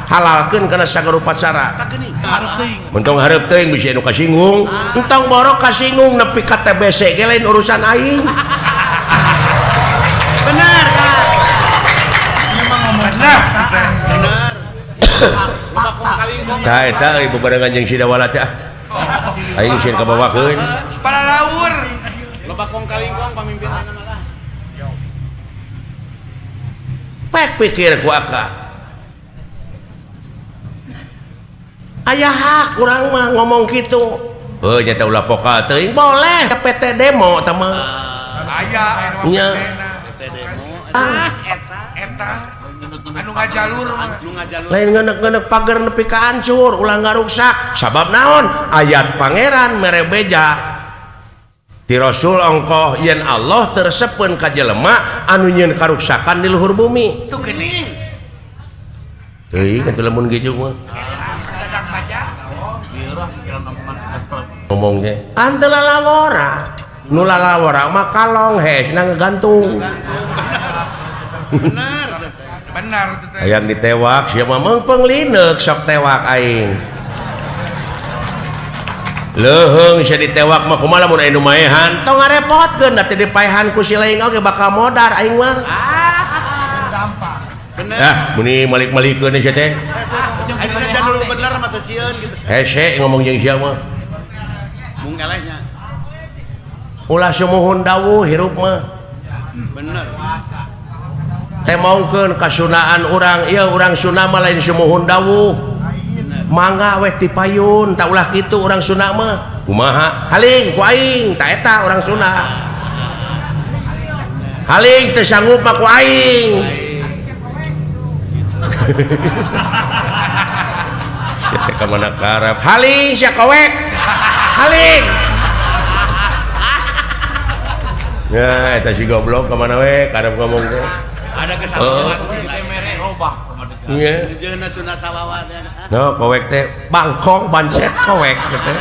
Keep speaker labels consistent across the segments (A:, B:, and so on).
A: halalkeun kana sagala upacara mentong hareup teuing bisi anu kasinggung entong borok kasinggung nepi ka TBC ge lain urusan aing
B: benar
A: tah eta euy bebarengan jeung sidawala teh aing sieun kabawakeun
C: para laur
B: loba kong kalingkong pamimpinna mah
A: pek pikir ku aka aya hak urang mah ngomong kitu heuh nya teh ulah pokal teuing boleh PT demo tah mah
C: aya
A: nya
C: eta anu ngajalur
A: lain ngeuneup pager nepi ka hancur ulah ngarusak sabab naon ayat pangeran mere beja ti Rasul ongkoh yen Allah tersepkeun ka jelema anu nyieun karuksakan di luhur bumi
C: itu geuning
A: teuing atuh lamun gitu mah
C: dadak baca
A: ngomongnya ante lalawora nu lalawora mah kalong hesna ngegantung
C: benar itu teh
A: hayang ditewak sia mah meungpeung lineuk sok tewak aing leuheung sia ditewak mah kumaha lamun aya nu maehan tong ngarepotkeun da teh dipaehan ku si laing oge bakal modar aing mah
B: bener
A: ya muni malik-malikeun sia teh
B: aing jadul bener mah teh sieun gitu
A: hese ngomong jeung sia mah
B: mung elehnya
A: ulah sumuhun dawuh hirup mah
B: bener
A: teh maungkeun kasunaan urang ieu urang sunah mah lain sumuhun dawuh mangga we ti payun tak ulah kitu urang sunah mah kumaha haling ku aing ta eta urang sunah haling teu sanggup mah ku aing sia ka mana karep haling sia kowek haling ya eta si goblok ka mana we karep ngomong teh
B: ada kesalahan mere robah
A: iya
B: jeung sunah salawat
A: no kowek teh bangkong bancet kowek teh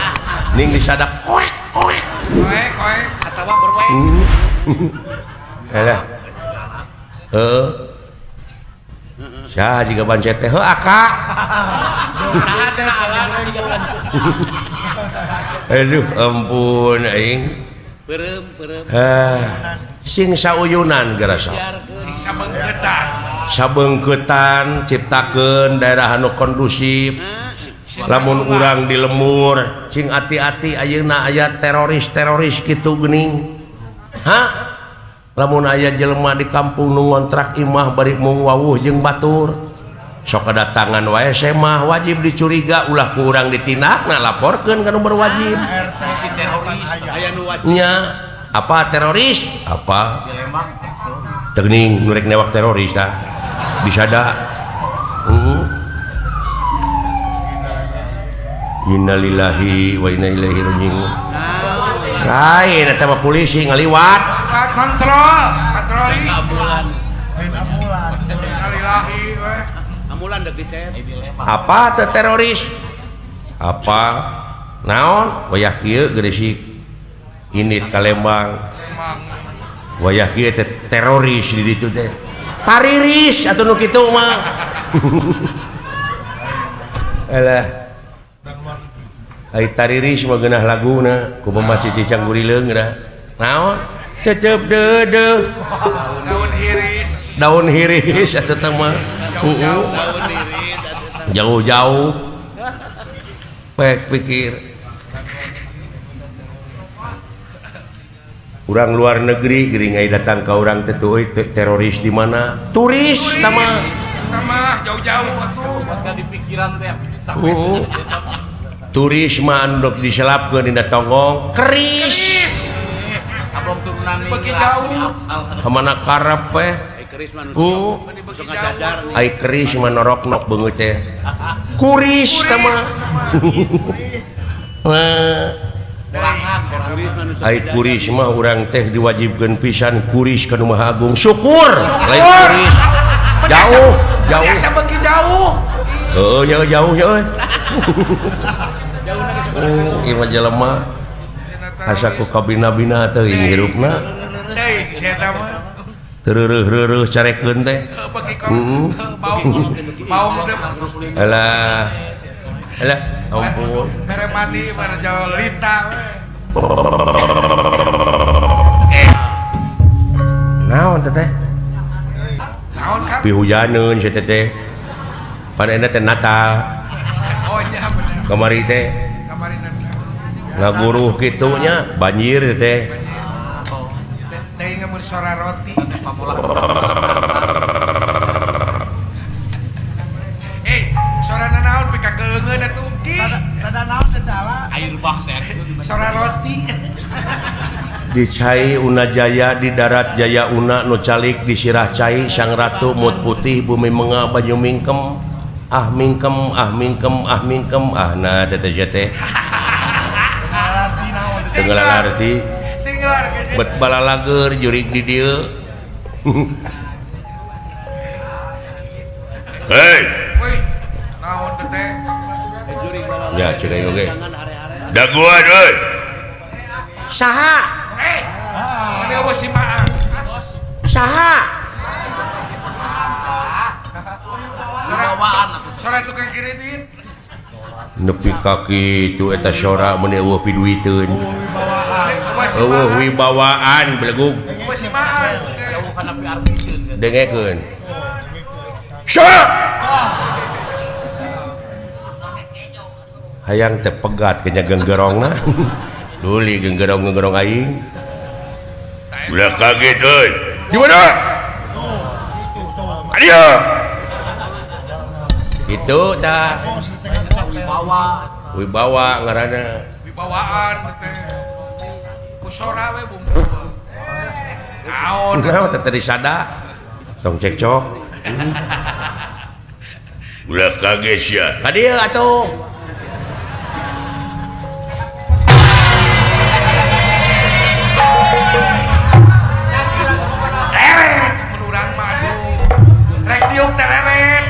A: ning disadak kowek
C: koek
B: atawa berwae
A: alah sah juga bancet teh heuh aka aduh ampun aing
B: peureum
A: sing sauyunan gerasa
C: sing sabeungkeutan
A: sabeungkeutan ciptakeun daerah anu kondusif lamun urang di lemur cing ati-ati ayeuna aya teroris kitu geuning lamun aya jelema di kampung nu ngontrak imah bari mung wawuh jeung batur sok kedatangan wae semah wajib dicuriga ulah ku urang ditindakna laporkeun ka nu berwajib
B: si teroris aya nu wajib
A: nya apa teroris apa teuing nu rek newak teroris tah bisa da innalillahi wa inna ilaihi raji'un lain eta mah polisi ngaliwat
C: patroli
B: ambulan
C: innalillahi we
B: ambulan deuk dicet
A: apa teh teroris apa naon wayah kieu geuresik init Kalembang wayah kieu teh teroris di ditu teh tariris atuh nu kitu mah alah ai tariris mah geunah laguna ku pemaci cicang gurileung dah naon cecep deudeuh daun hiris atuh teh mah jauh-jauh pek pikir urang luar negeri geuring ai datang ka urang teh teu teroris di mana turis tama
C: jauh-jauh atuh
B: ka di pikiran teh
A: turis mah anu diselapkeun dina tonggong keris
B: abong turunan
C: beuki jauh
A: kamana karep we
B: keris mah
C: beuki jauh
A: ai keris mah norok-nok beungeut teh kuris tama ai kuris mah urang teh diwajibkeun pisan kuris ka nu Maha Agung syukur lain kuris jauh
C: biasa beuki jauh
A: heuh jauh euy ieu mah jelema asa ku kabina-bina teuing hirupna
C: teuing sia eta mah
A: tereureureuh carekeun teh
C: beuki bau Mau udah
A: alah ampun
C: mere mandi mere jolita we.
A: naon teteh
C: Naon kan?
A: pihujaneun si teteh panena teh Natal
C: Oh nya bener.
A: kamari teh
C: Kamarin
A: ngaguruh kitunya banjir teh
C: teh ngemun sora roti. Sora naon pika geungeun atuh ki.
B: Sada naon teh cala? Air bah saya.
C: Sora roti.
A: di cai una jaya di darat jaya una nu calik di sirah cai sang ratu mut putih bumi menga banyu mingkem nah teteh teh segala arti
C: Singlar ke.
A: bet balalager jurig di dieu hei
C: Woi, naon teh teh?
A: ya cek ayo ge
B: Jangan are-are.
A: daguan euy saha
C: Mana bos si Maa?
A: saha
C: Sora tukang kredit.
A: nepi kaki itu eta sora meuni eueuh piduiteun
C: Bos si
A: eueuh
C: Maa.
A: wibawaan belegug
C: Bos si Maa.
B: Jauh kana pi artiseun.
A: dengekeun sora hayang teh pegat kenya genggerongna duli genggerong aing ulah kaget euy di mana adio itu dah wibawa ngaranna
C: Wibawaan teh. Ku sora we bumbu. Naon?
A: naon teh tadi sada tong cekcok ulah kaget sia ka dieu atuh
C: Leret menurang madu. Rek diuk teh leret.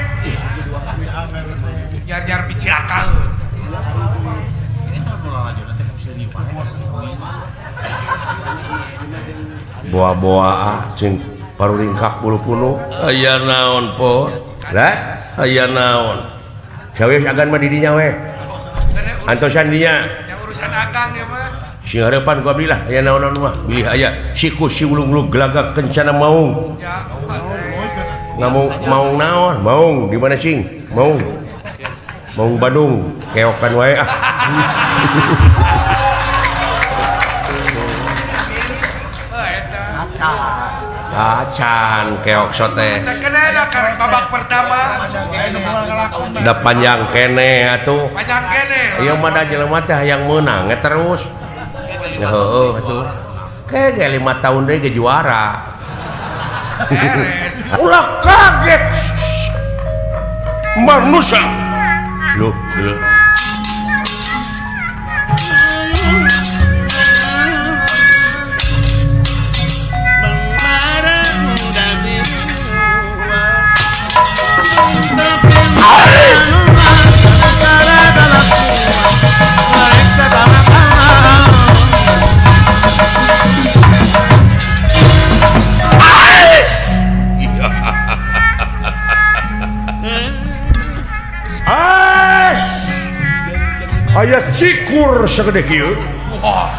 C: Nyar biji akal.
A: boa-boa cing paruringkak bulu punu aya naon po lah aya naon sawes agan mah di dinya we antosan dinya
C: Yang urusan akang ya mah.
A: sing hareupan ku abdi lah aya naon mah bilih aya siku si ulung-ulung gelagak kencana maung
C: Ya.
A: ngamung maung naon maung di mana cing maung Bandung keokan wae ah
C: Eta.
A: cacan keok sote
C: Sakenena karek babak pertama.
A: da panjang kene atuh
C: Panjang kene.
A: ieu mah da jelema teh hayang meunang terus ya heueuh atuh kege 5 tahun deui ge juara
C: Beres.
A: ulah kaget manusia loh aya cikur sagede kieu
C: Wah.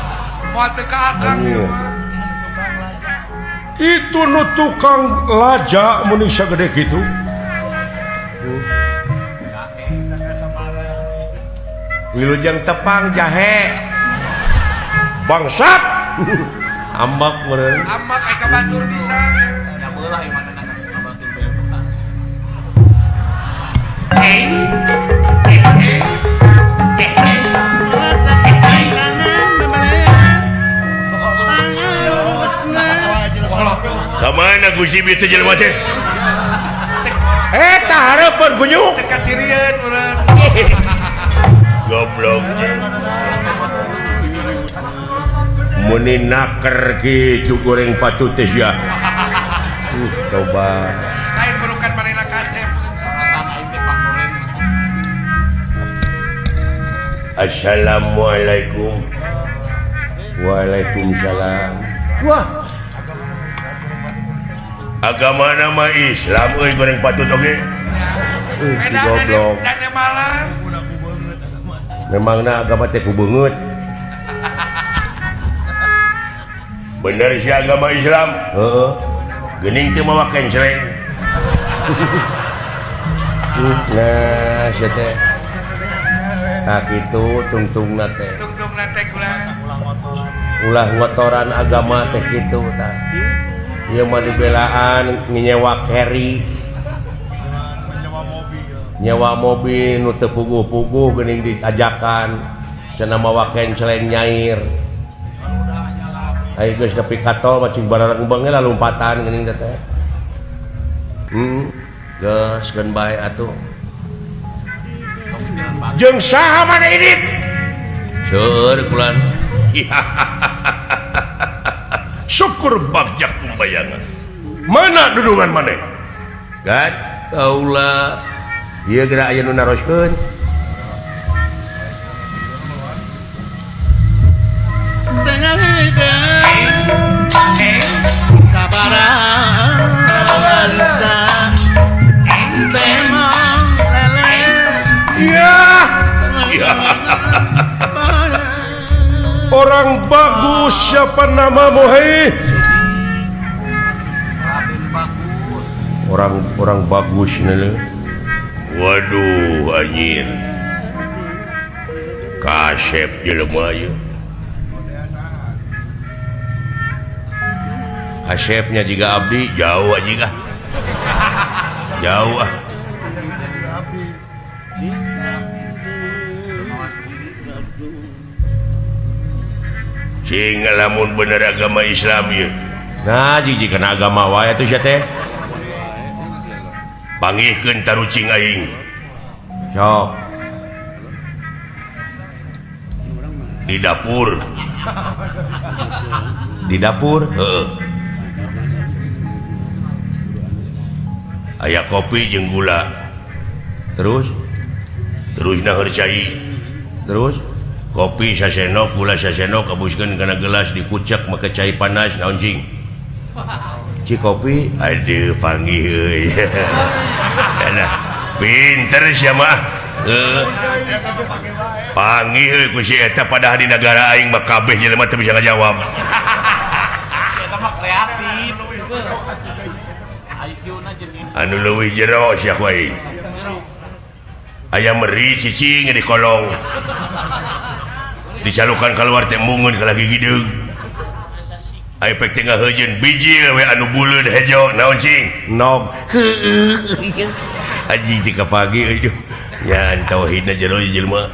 C: Moal teu ka akang ya mah.
A: itu nu tukang laja meni sagede kitu wilujeng tepang jahe bangsat ambak meureun
C: Amak ai kabatur bisa.
B: Ya beulah ieu mana nang ngabatur bae.
A: kamana Gusti bieu teh jelema teh eta hareupeun gunyuk
C: Dekat Cirieun urang.
A: goblok muni naker kitu goreng patut teh sia coba
C: Lain berukan marina kasep.
B: Asan aing teh pangoreng.
A: assalamualaikum waalaikumsalam wah agama nama Islam euy goreng patut oge Si
C: Beda
A: goblok.
C: dan malam.
A: Memangna agama teh ku beungeut. Bener sih agama Islam. Heeh. Geuning teu mawa kenceleng. Nah, sia teh. Tak kitu tungtungna teh.
C: Tungtung nate kurang.
A: Ulah ngotoran agama teh kitu tah. Ieu mah dibelaan nyewa carry. Nyewa mobil nu teu puguh-puguh geuning ditajakan cenah mawa kenceleng nyair. Ai geus nepi ka tol macing barareng beung ge lompatan geuning teh. Geus geun bae atuh. Jeung saha maneh ini? Seueur kulan. Syukur bagja kumbayangan. Mana dudungan maneh? Gad kaula ieu geura aya nu naroskeun. Orang bagus siapa namamu hei?
B: Raden bagus.
A: Orang bagus nih. Waduh anjir. Kasep jelema ieu. Kasepnya juga abdi jauh aja. Jauh ah. Cing lamun bener agama Islam ya. Nah jijikeun agama wae atuh sia teh. Pangihkeun tarucing aing. Sok. Di dapur. Di dapur? Heeh. Aya kopi jeung gula. Terus naeur cai. Terus kopi sasenok, gula sasenok, kabuskeun kana gelas dikucek make cai panas naon cing? Ci kopi, aduh panggih euy. Nah, pinter sia mah. Panggih euy ku si eta padahal di negara aing mah kabeh jelema teu bisa ngajawab.
B: Eta mah kreatif. IQ-na jadi
A: Anu leuwih jero sia ku aing. Aya meri cicing di kolong. Dicalukan keluar teh mungun ka lagi gideung. Aya pek tengah heujeun bijil we anu buleud hejo naon cing? Nog. Aji jika pagi euy. Nya tauhidna jero jelema.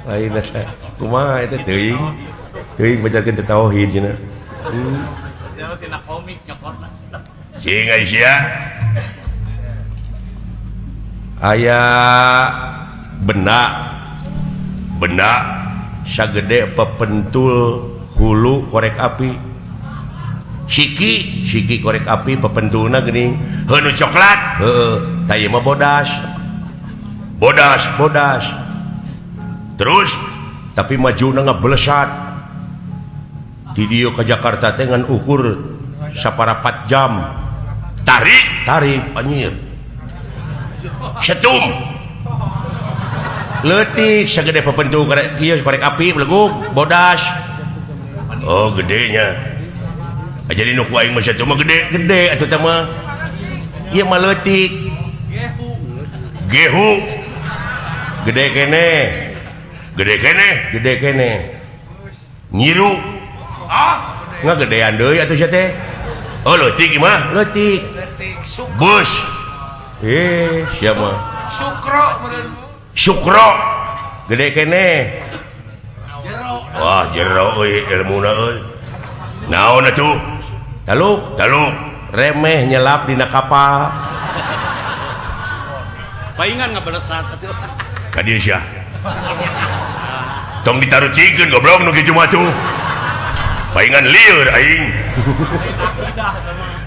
A: Lain asa. Kumaha eta teuing? Teuing bacakeun tauhid cenah.
B: dia tina komik nyokorna.
A: Cing Aisyah. Aya benak sagede pepentul hulu korek api. Siki korek api pepentulna geuning heuh coklat. Heeh, tah ieu mah bodas. Terus tapi majuna ngablesat. Di dieu ka Jakarta teh ngan ukur saparapat jam. Tarik anjir. Setum. Leutik sagede pepentul korek ieu korek api belegug bodas. Oh gedenya. Jadi nu ku aing mah setum mah gede atuh teh mah. Ieu mah leutik. Gehu. Gede kene. Nyiru. Ngagedean deui atuh sia teh. Oh leutik ieu mah, leutik. Bus. Sia mah. Sukro. Gede kene. Wah, jero euy ilmuna euy. Naon atuh? Taluk. Remeh nyelap dina kapal.
B: Paingan ngaberesat atuh.
A: Ka dieu sia. Tong ditarucikeun goblok nu kitu mah tuh. Paingan lieur aing.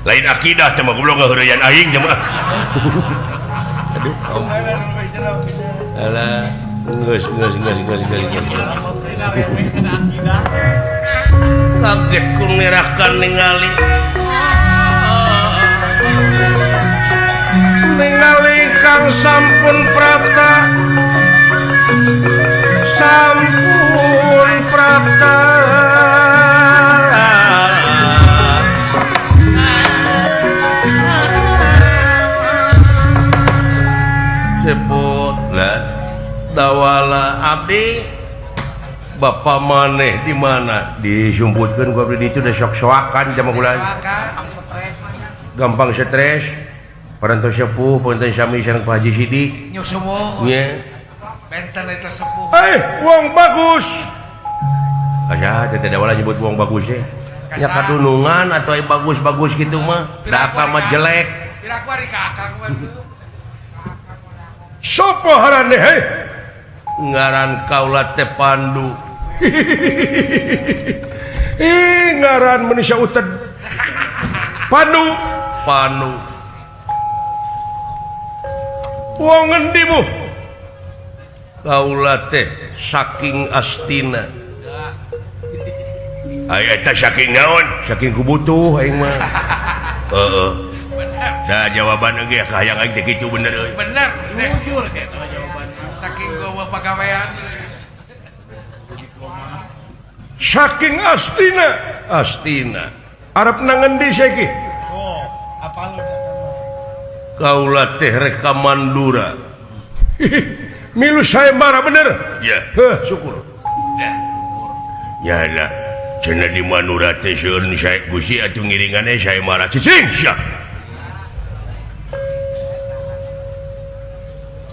A: Lain akidah teh mah goblok ngaheureyan aing teh mah. Aduh. Alah, geus. Kaget ku ngerahkan ningali. ningali kang sampun prapta sebut lah dawala abdi Bapak maneh di mana disumputkeun ku abdi ditu da sok-soakan jam bulan gampang stres parantos sepuh punten sami sareng Pak Haji Sidik
C: nyusuh
A: nya
C: benten itu sepuh
A: wong bagus kaca teh dawala nyebut wong bagus teh nya kadunungan atau bagus-bagus gitu mah da mah jelek
C: piraku ari kakang mah
A: sopo harane ngaran kaula teh Pandu ngaran manusia uted Pandu wong ngendi mu kaula teh saking Astina aya eta saking naon saking kubutuh aing mah heeh da jawaban ge hayang aing teh kitu bener euy
C: bener jujur saking gua pagawean
A: saking Astina arep nang endi saiki kaula teh reka Mandura milu saya marah bener ya syukur ya lah cenah di Mandura teh seueun saya Gusti atuh ngiringane saya marah cicing sia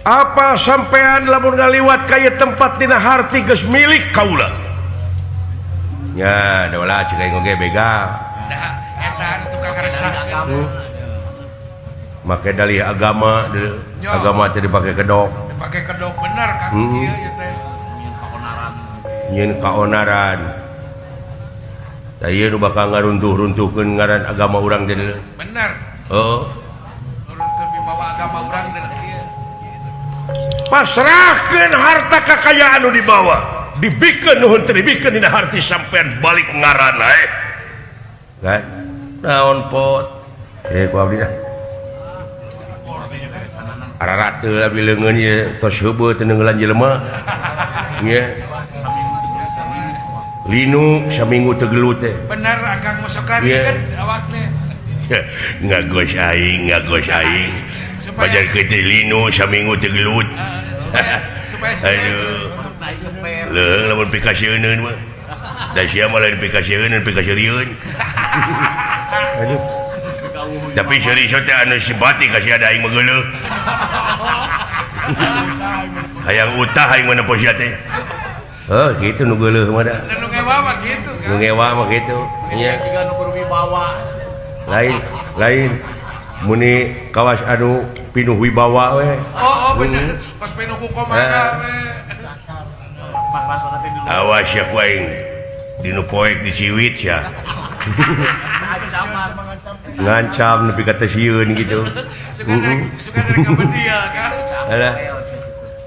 A: apa sampean lamun ngaliwat kaya tempat dina harti geus milik kaula nya da ulah cek aing oge begal
C: dah eta tukang resahkeun
A: make dalih agama agama teh dipake kedok
C: dipake kedok bener kan ieu teh
A: nyeun kaonaran da ieu nu bakal ngaruntuh-runtuhkeun ngaran agama urang teh
C: bener
A: nurunkeun
C: wibawa agama urang teh kieu
A: pasrahkeun harta kakayaan nu dibawa dibikeun nuhun teu dibikeun dina harti sampean balik ngaranna kan naon pot ku abdi dah ararat teu abi leungeun ye tos heubeut teu neunggelan jelema nya linu saminggu teu gelut teh
C: bener akang masuk karikeun awak teh
A: ngagos aing pajar teh linu saminggu teu gelut
C: supaya
A: aduh leung lamun pikasieun mah da sia mah lain pikasieun pikasieun aduh tapi serius teh anu simpati ka sia da aing megeuleuh hayang utah aing mana pos teh gitu nu geuleuh mah da
C: nu ngewa mah gitu kan
A: nu ngewa mah gitu nya
B: juga nu berwibawa
A: lain muni kawas anu pinuh wibawa we
C: bener pas pinuh kukomana we
A: awas ya ku aing dinu poek di Ciwit ya ngancam nepi ka teh sieun gitu
C: suka dari kapan dia kan
A: alah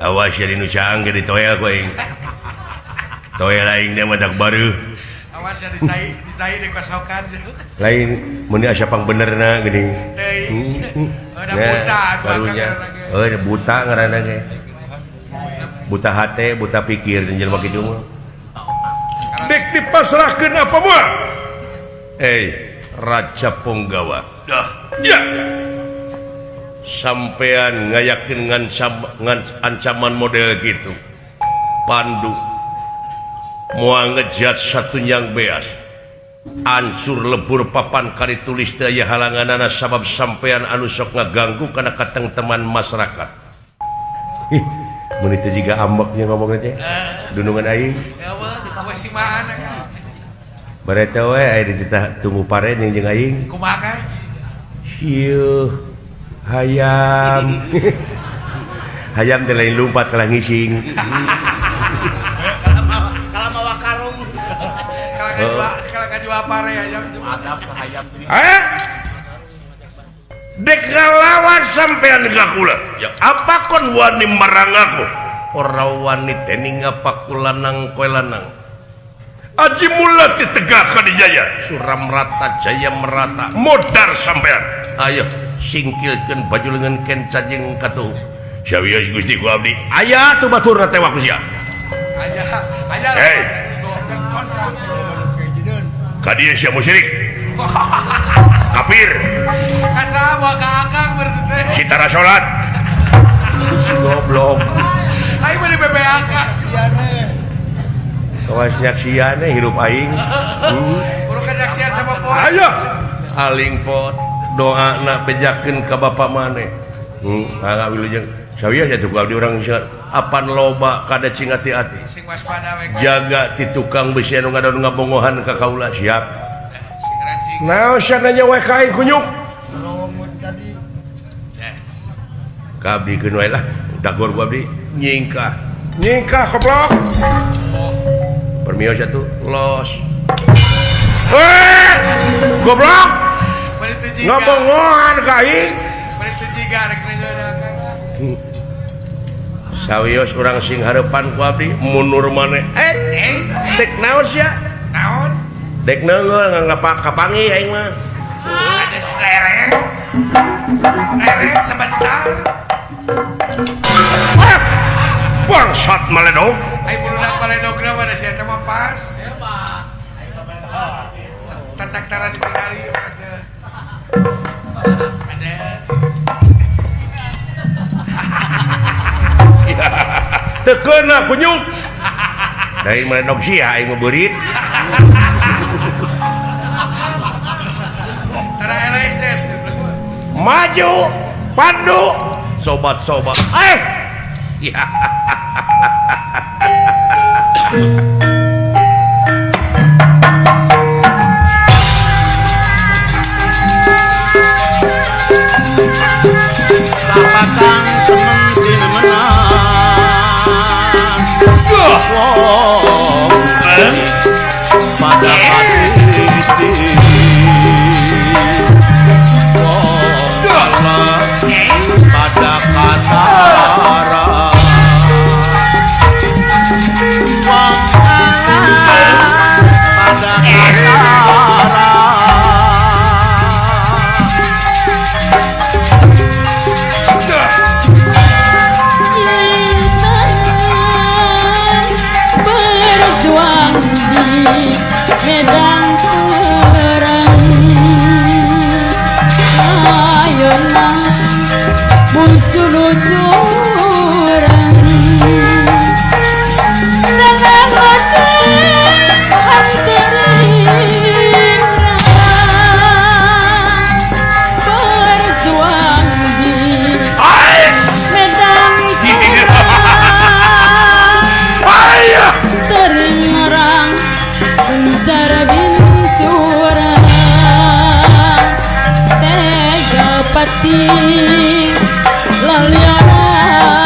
A: awas ya dinu caang ge ditoel ku aing toel aing teh madak bareuh
C: awas ya dicai di kosokan
A: lain meni asa pang benerna geuning
C: udah buta
A: barunya buta ngaranna ge buta hate buta pikir dan jelema kitu mah dek dipasrahkeun apa moal Raja Punggawa dah ya sampean ngayakeun ngan ancaman model gitu Pandu moal ngejat satunyang beas ansur lebur papan kari tulis teu aya halanganana sabab sampean anu sok ngaganggu kana katengteman masyarakat mun itu juga ambeknya ngomongna teh dunungan aing
C: ya wah si mana kan
A: bareta we aya dititah tunggu paren jeung aing
C: kumaha kan
A: ieu hayam hayam teh lain lumpat ka ngising
B: kalau mawa karung
C: kalau kajua pare hayam
B: adab ke hayam
A: dek ngalawan sampean gakula ya apa kon wani marang aku ora wani teh ning apa kulanang koe lanang Haji Mula ditegakkan di Jaya Suram rata Jaya merata modar sampean ayo singkilkan baju lengan kenca jeung katuh sawios Gusti ku abdi aya tuh baturna teh waku sia
C: Aya.
A: Hei.
C: Doakeun kontrak.
A: Kadieu sia musyrik kafir
C: Kasawa ka akang berarti teh.
A: sitara salat goblok
C: Aing mah di BPAK.
A: kawas nyaksian hirup aing
C: Urang kenyaksian sama poe.
A: ayo aling pot doa nak bejakeun ka bapa maneh wilujeng sawios atuh abdi urang apan loba kada cing hati-hati
C: Sing waspada we.
A: jaga ti tukang besi anu ngadaon ngabongohan ka kaula siap
C: Sing rancing.
A: naon sananya we ka aing kunyuk kabdikeun wae lah dagor ku abdi nyingkah goblok permios atuh los goblok
C: Bari teu jiga.
A: ngabongohan ka aing
C: Bari teu jiga rek nengeuna akang.
A: sawios urang sing harepan ku abdi mundur maneh dek naon sia
C: Naon?
A: dek neungeul ngapa kapangi aing mah
C: Ada lereng. Lereng sebentar.
A: bangsat maledog
C: Aing budak baledogna mah da sia teh mah pas. Cacak tara ditinggali mah teh. Ada.
A: teu keuna kunyuk dari maledog sia aing mah beurit
C: Tara eleset.
A: maju pandu sobat-sobat ya
B: Sapakang temen menang pada hati pada katara pada katara
D: berjuang di medan perang ayeuna musuh curang dengan hati hanterin berjuang di medan perang teringrang bencar bincurang tega pati laliana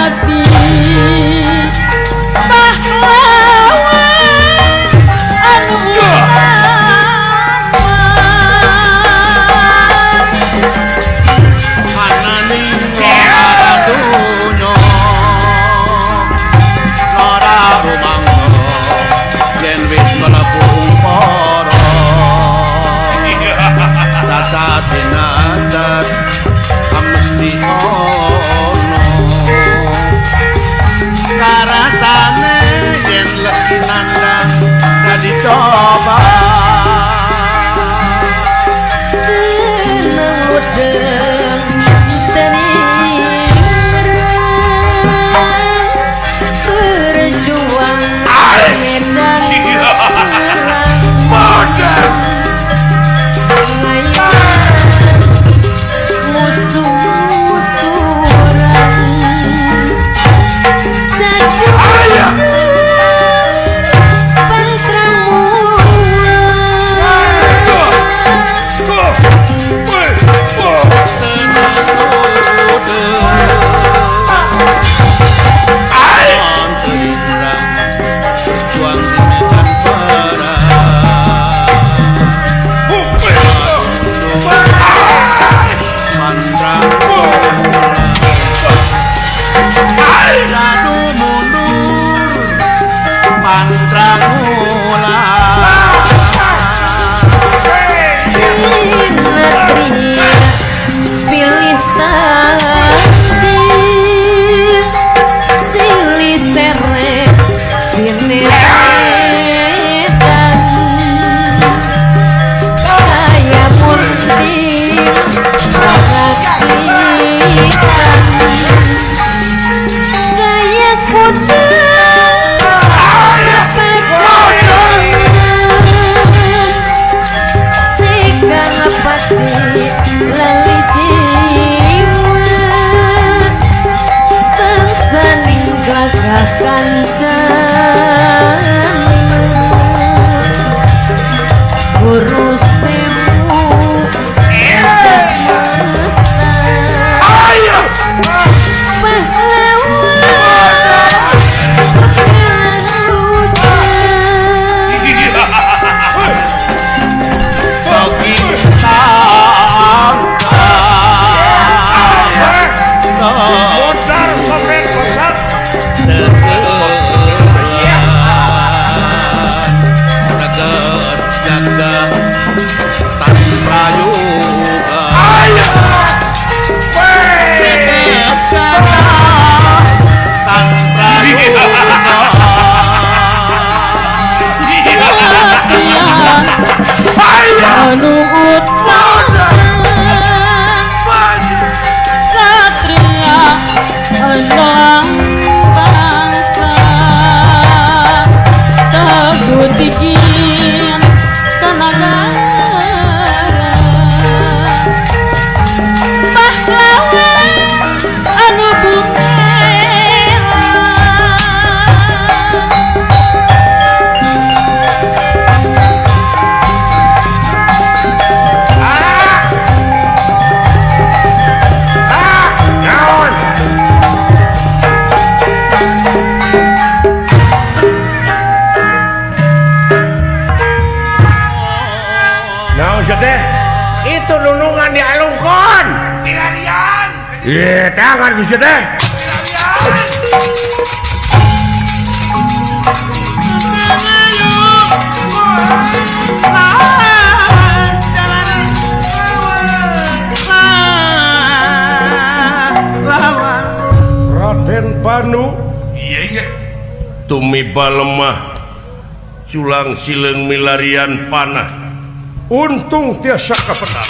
B: Neger jaga tanpa yuga Neger jaga tanpa yuga
D: anu utama satria elang bangsa teguh tinggi tenaga pahlawan anu
A: itu nunungan di alungkon
C: Pirarian.
A: iya tangan bisa teh Raden Panu
C: Iya.
A: tumiba lemah culang sileng milarian panah untung tiasa kapetan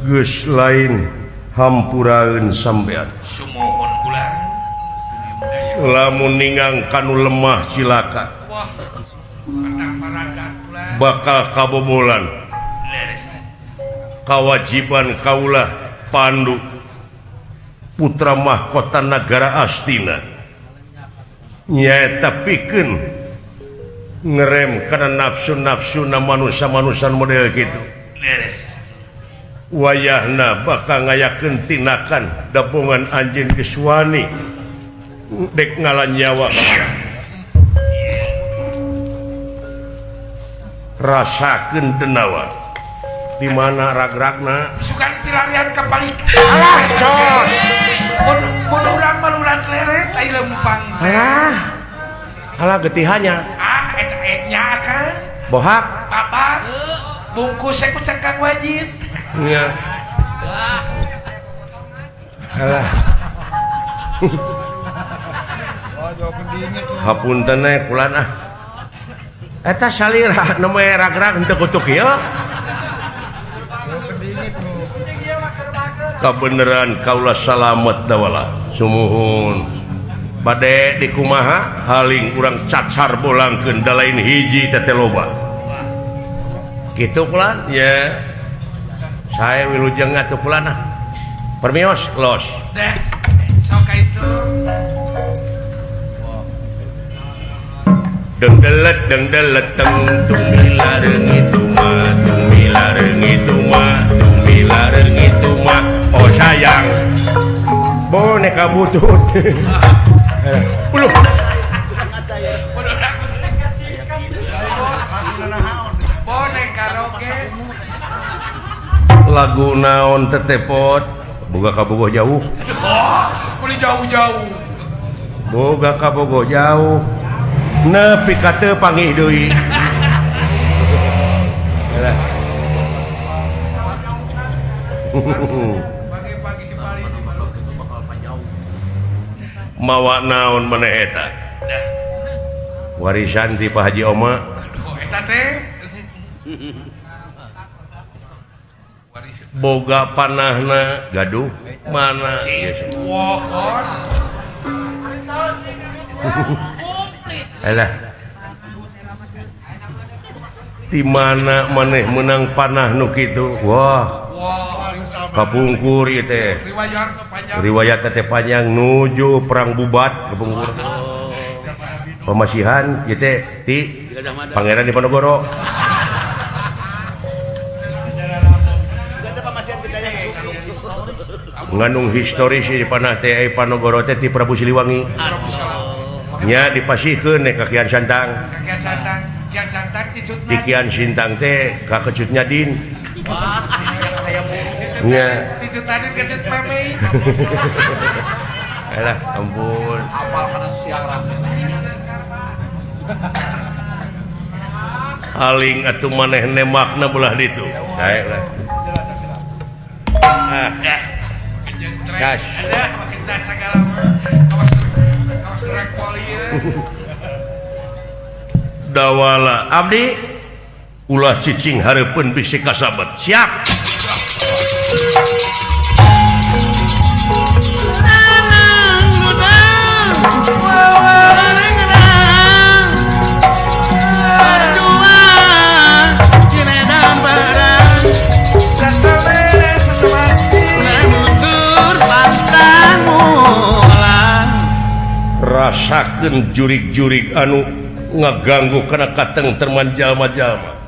A: geus lain hampuraeun sampean
C: Sumohon ulang.
A: lamun ningang kanu lemah cilaka
C: Wah. Patang paragat ulang.
A: bakal kabobolan
C: Leres.
A: kewajiban kaulah Pandu putra mahkota negara Astina nyaeta pikeun ngerem karena nafsu-nafsu manusia-manusia model gitu
C: Leres.
A: wayahna bakal ngayakeun tinakan dabongan anjeun Geswani dek ngalan nyawa rasakeun denawa di mana rag-ragna
C: Sukan pirarian kepalik.
A: alah cos
C: Mun urang maluran leret ai lempang.
A: alah getihannya
C: Ah, eta kan.
A: bohak
C: Papa. Bungkus ku cekang wajib.
A: ya alah hapunten kulan eta salira nu mah rag-rag henteu kutuk ieu kabeneran kaulah salamet dawala sumuhun bade di kumaha haling urang cacar bolangkeun da lain hiji teh loba kitu kulan ya saya wilujeng atuh kulan permios los
C: Deh. Sok itu.
A: dengdelet teng tumilareng itu mah oh sayang boneka butut uluh
C: Boneka roges.
A: lagu naon tetepot boga kabogoh jauh
C: Oh, boleh jauh-jauh.
A: boga kabogoh jauh nepi ka teu panggih deui alah
C: Pagi-pagi kembali di malu.
A: mawa naon maneh eta
C: Dah.
A: warisan ti Pak Haji Oma
C: Aduh, eta teh. Waris.
A: boga panahna gaduh mana
C: Cik, wohon.
A: alah di mana maneh menang panah nu kitu wah
C: Wah,
A: kapungkur ieu teh
C: riwayat tuh panjang.
A: riwayat teh panjang nuju perang bubat kapungkur pemasihan ieu teh ti Pangeran Diponegoro ngandung historis di panah teh Panogoro teh ti Prabu Siliwangi nya dipasihkeun ka Kian Santang
C: Kakek santang. Kian santang cisutna.
A: Dikian sintang teh kakecutnya din. Nya.
C: Cicut tadi kecut meme.
A: Alah ampun.
B: Hafal kana siaran.
A: Aling atuh maneh nemakna belah ditu. Sae lah. Cas.
C: Ada pakai cas segala mah. Kawas rek poli ya.
A: Dawala abdi ulah cicing hareupeun bisi kasabat. Siap. Rasakeun jurig-jurig anu ngaganggu kana kateng terman jalma-jalma.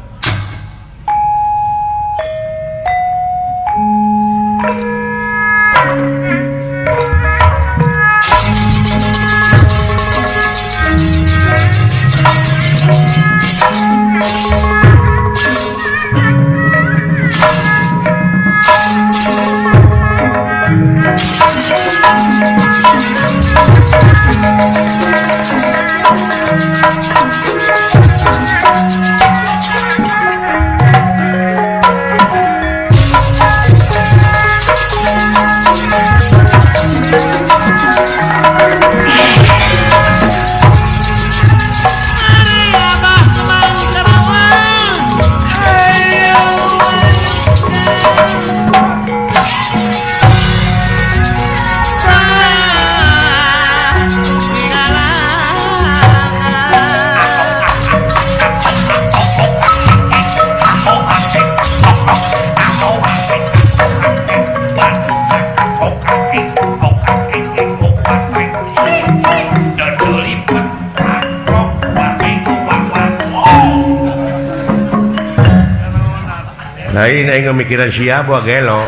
A: Lain aing ngemikiran siapa gelo.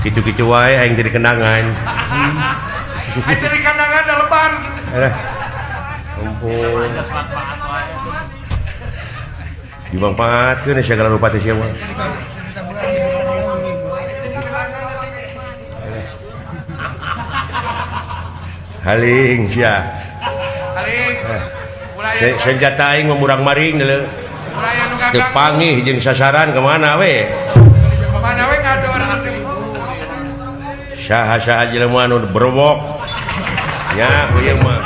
A: Kitu-kitu wae aing jadi kenangan.
C: Aing jadi kenangan da lebar gitu.
A: Alah. Ampun. Dimanfaatkeun segala rupa teh sia mah. Haling sia.
C: Haling.
A: Senjata aing memurang maring deuleu.
C: Mulai anu gagang.
A: Teu panggih jeung sasaran kemana we?
C: Mana we ngador nanti.
A: Saha-saha jelema anu berobok. Nya ieu mah.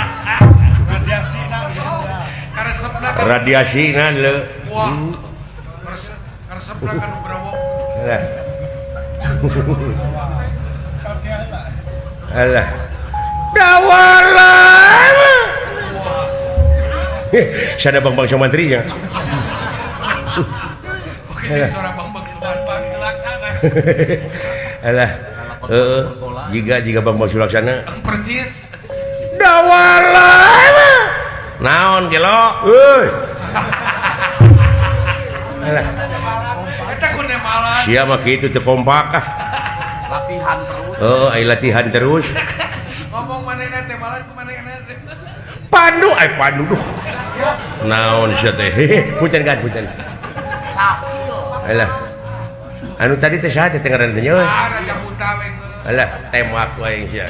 A: Radiasina deuleu.
C: Wah. Karesepna kan berobok.
A: Alah. Alah. Dawala. Sada Bang Sumantri nya.
C: Oke, suara Bang Sulaksana.
A: Alah. Jika Bang Sulaksana.
C: Percis.
A: Dawala. Naon gelo? Euy. Alah.
C: Eta ku nemalan.
A: Sia mah kitu teu kompak ah.
B: Latihan terus.
A: Ai latihan terus.
C: Ngomong manehna teh malan ku manehna teh.
A: Pandu duh. Naon sia teh? Punten kan punten. Alah. Anu tadi teh saha teh ngaranna teh nya?
C: Raja Buta we.
A: Alah, tembak wae sia.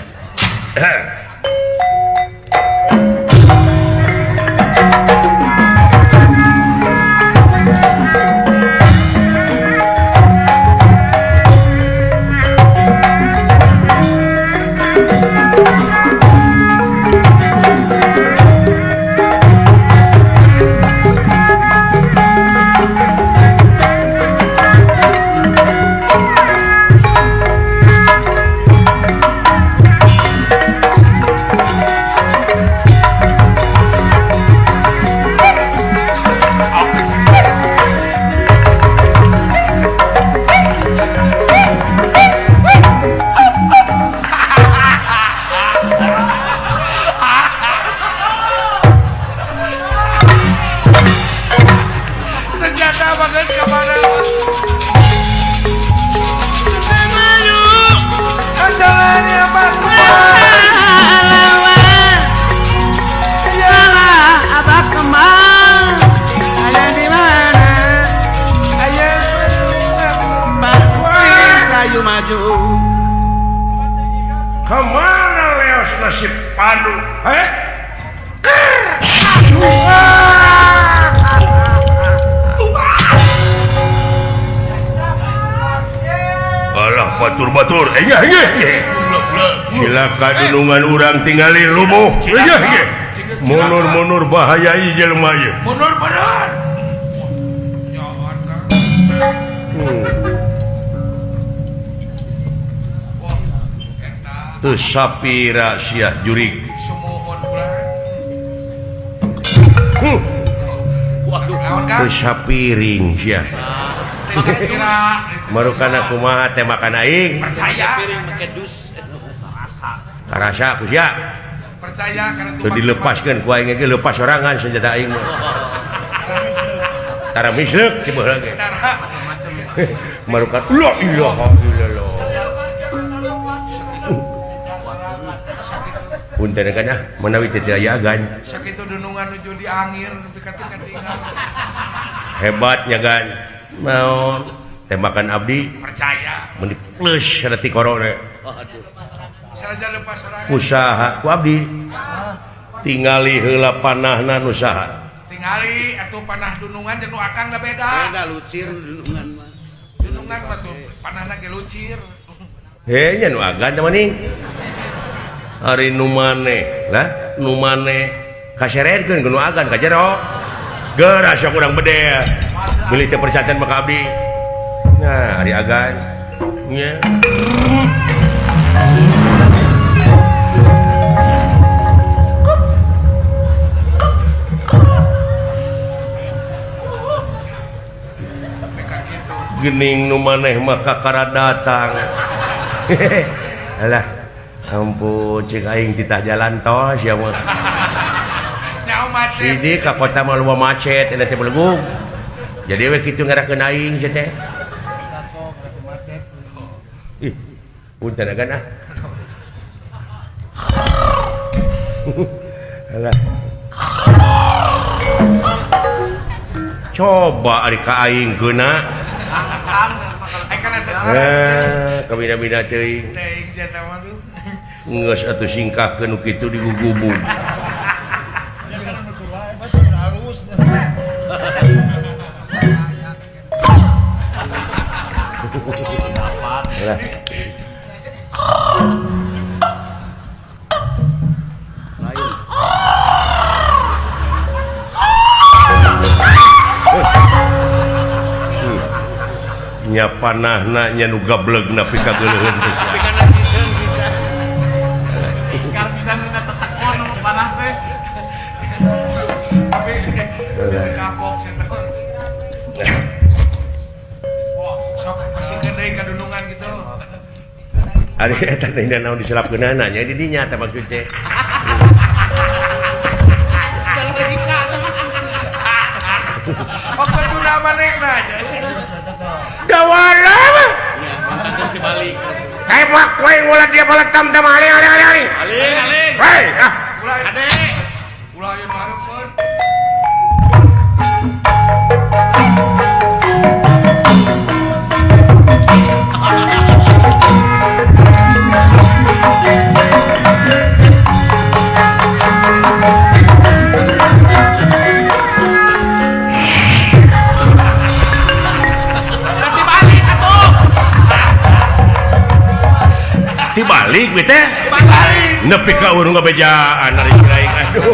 A: kemana leos nasib Pandu alah batur-batur silakan dunungan urang tinggali rubuh munur-munur bahayai jelema ieu
C: Mundur bener. Jangan kan. Wah, eta
A: teu sapira sia jurig
C: semohon bulan.
B: Waduh.
C: Naon kan?
A: teu sapiring sia
C: Teh saya kira
A: marukana kumaha teh makan aing
C: percaya,
A: karasa ku sia
C: percaya karena
A: teu dilepaskeun ku aing ge lepas sorangan senjata aing mah tara misleuk ti baheula ge marukan la ilaha illallah punten kana menawi teu aya agan
C: sakitu dunungan nuju di angir nepi ka teu katingal.
A: hebatnya gan naon tembakan abdi
C: Percaya.
A: mun plus ada ti korona
C: Sarajan lepas sorangan.
A: usaha ku abdi tingali heula panahna nu saha
C: Tingali atuh panah dunungan jeung nu akang da beda.
B: Beda lucir dunungan mah.
C: Dunungan mah tuh panahna ge lucir.
A: he nya nu agan teh maning ari nu maneh lah nu maneh kaseretkeun ku nu agan ka jero geura sok urang bede beli teh percatan maka abdi nah ari agan nya
C: Mereka gitu.
A: gening nu maneh mah kakara datang alah ampun cek aing titah jalan tol sia mah
C: Nyao macet.
A: sidi ka kota mah loba macet eta teh belegug jadi we kitu ngarakeun aing sia teh ih punten agan ah alah coba ari ka aing geuna
C: Ai kana sasara.
A: kabina-bina teuing
C: Teuing jata mah duh.
A: geus atuh singkahkeun nu kitu digugubung lah nya panahna nya nu gableg nepi ka geuleuheun teh
B: Tapi kana ciseun bisa.
C: Ingkar pisan dina tetekon nu panah teh. Tapi teu kapok sia teh. Wah, sok pasikeun deui ka dunungan gitu.
A: ari eta dina naon diselapkeunana nya di dinya teh maksud teh
C: Oh, betul nama manehna nya.
A: dawala
B: Mantan dibalik.
A: tembak kowe ulah dia balik tam-tam ali
B: Aling.
A: hei ah
C: Ulah
B: Ade.
C: ulah aya nu hareupeun.
B: Dibalik atuh.
A: dibalik we teh
C: Balik.
A: nepi ka urang ngabejaan ari siraing aduh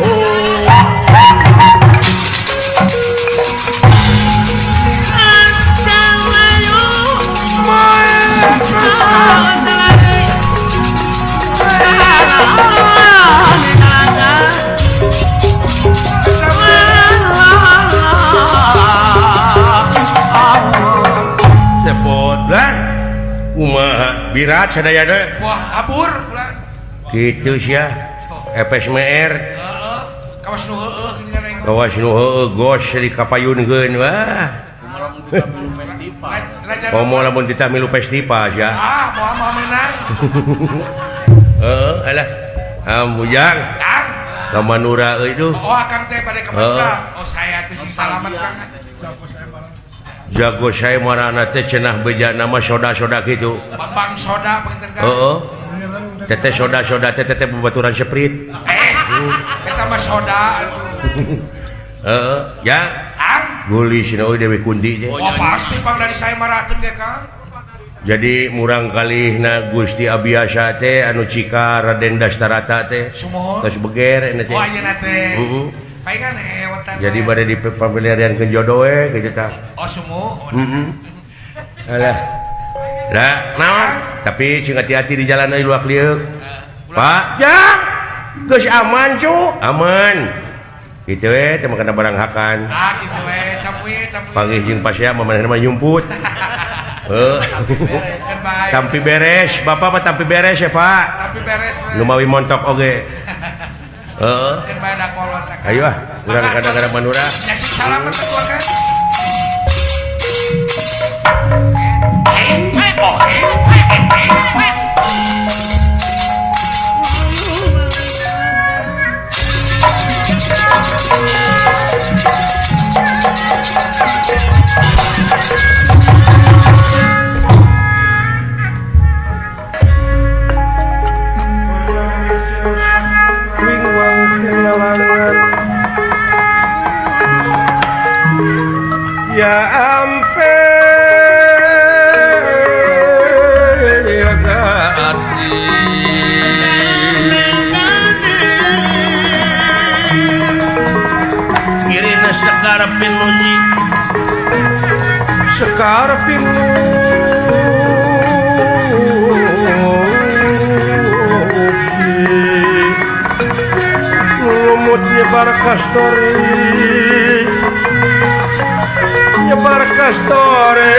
A: sepot lan kumaha birat sadayana
C: Wah, kabur ulah.
A: kitu sia FSMR
C: Heeh. Kawas nu heueuh ini kan aing.
A: gawas nu heueuh gos di kapayunkeun wah
C: Raja
A: komo lamun kita milu festival sia
C: moal menang.
A: alah ambujang
C: Kang.
A: kamanura euy duh
C: Oh, akang teh bade ka Madura. Oh, saya tuh sing salamet Kang.
A: jago saya marana teh cenah beja nama soda-soda gitu
C: Bang soda pengen Kang.
A: heeh Teteh soda teteh bebaturan seprit.
C: Kita mah soda.
A: Ya.
C: Ang?
A: Guli sinawi Dewi Kundi.
C: Oh pasti Bang dari saya marakeun ge Kang.
A: Jadi murang kalihna Gusti Abiasa teh anu cika Raden Dastarata teh.
C: Sumohon.
A: Tos beger ena teh.
C: Oh ayeuna teh. Paingan wetan.
A: Jadi bade di pamilihan ke jodoh we kitu tah.
C: Oh sumohon.
A: Alah. Lah, naon? Tapi cing hati-hati di jalan euy luak lieu. Pak, ya. Geus aman, cu. Aman. Kitu we teh makana barang hakan.
C: Ah kitu we, camuit.
A: Panggih jeung pasea mamanehna mah yumput. Tampi beres, Bapak mah tampi beres ya, Pak.
C: Tapi beres we.
A: Nu mawi montok oge.
C: Keun bae da kolot.
A: Ayo ah, urang kadang-kadang Manura.
C: Ya salam teh kan.
A: Ya ampe ya gati kirina sekar pinuji sekar pinu lumutnya para kastori nyebar kastore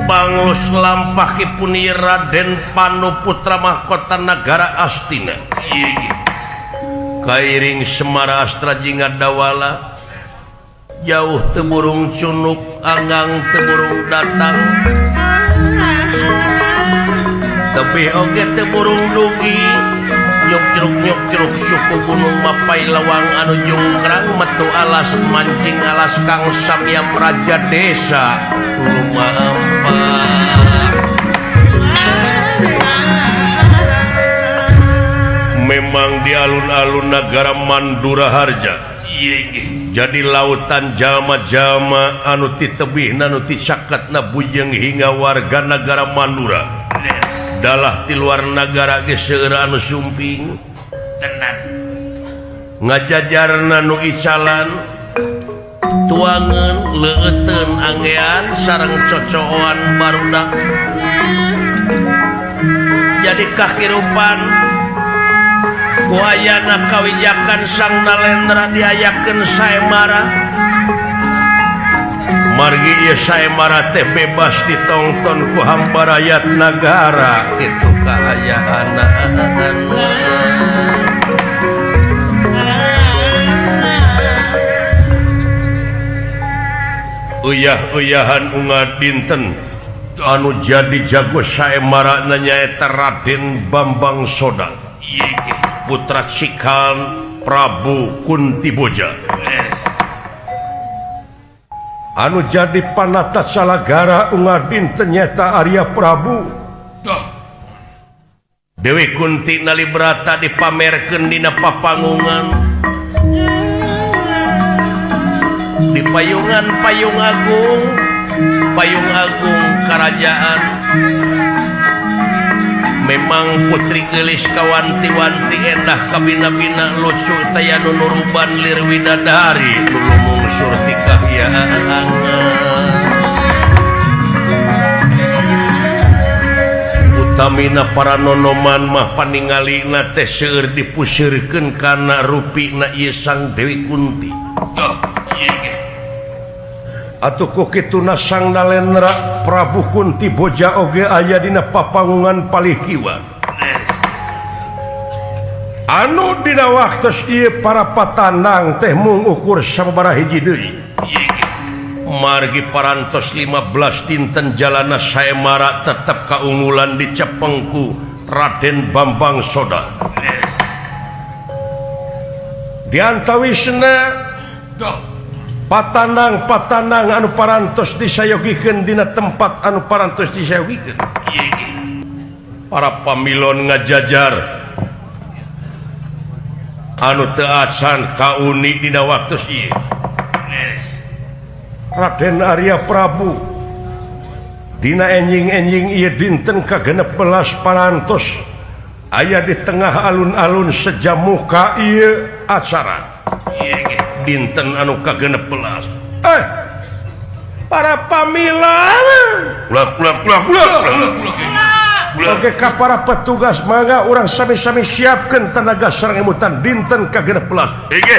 A: bangus lampah kipuni Raden Panu putra mahkota negara Astina kairing Semara Astra Jingga Dawala jauh teburung cunuk anggang teburung datang tapi oge teu burung dugi nyuk ceruk suku gunung Mapai Lawang anu junggrang metu alas mancing alas Kang Samyam Raja Desa lumampah memang di alun-alun negara Mandura Harja jadi lautan jalma-jalma anu ti tebihna anu ti cakatna bujeng hingga warga negara Mandura dalah di luar negara ge seueur anu sumping tenan ngajajarna nu icalan tuangan leueuteun anggean sareng cocoan barudak jadi kahirupan kuayana kawijakan Sang Nalendra diayakeun saemara margi ieu saemara teh bebas ditonton ku hamba rakyat nagara kitu kahayaanna uyah-uyahan ungat dinten anu jadi jago saemara nyaeta Raden Bambang Soda putra Cikal Prabu Kunti Boja anu jadi panata salagara ungat dinten nyata Arya Prabu Dewi Kunti nalibrata dipamerkeun dina papangungan di payung agung kerajaan memang putri gelis kawanti-wanti endah kabina-bina lucu taya nunuruban lir widadari nulumung surti kahyaan utamina para nonoman mah paningalina teh seueur dipusirkeun kana rupina ieu Sang Dewi Kunti atuh ku kituna Sang Nalendra Prabu Kunti Boja oge aya dina papangungan palih kiwa anu dina waktos ieu para patanang teh mung ukur sababaraha hiji deui margi parantos 15 dinten jalana saemara tetep kaunggulan dicepengku Raden Bambang Soda diantawisna
C: Duh.
A: Patanang anu parantos disayogikeun dina tempat anu parantos disayogikeun.
C: Ieu ge.
A: Para pamilon ngajajar anu teu acan kauni dina waktu ieu.
C: Leres.
A: Raden Arya Prabu dina enjing-enjing ieu dinten ka-16 parantos aya di tengah alun-alun sejamuh ka ieu acara.
C: Ieu ge.
A: Dinten anu ka-16. Para pamilon. Oke, ka para petugas mangga urang sami-sami siapkeun tenaga sareng emutan dinten ka-16.
C: Ge.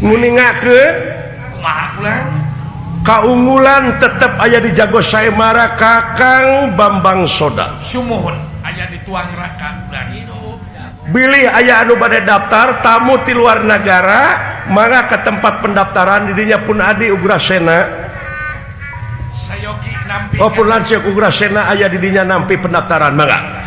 A: Nguningakeun
C: Kumaha kulang?
A: kaunggulan tetep aya di Jago Saemara Kakang Bambang Soda.
C: Sumuhun aya dituang raka bulan hidup.
A: Bilih aya anu bade daftar tamu ti luar negara mangga ke tempat pendaftaran didinya pun adi Ugrasena.
C: Sayogi nampi.
A: Pun lanceuk Ugrasena aya didinya nampi pendaftaran mangga.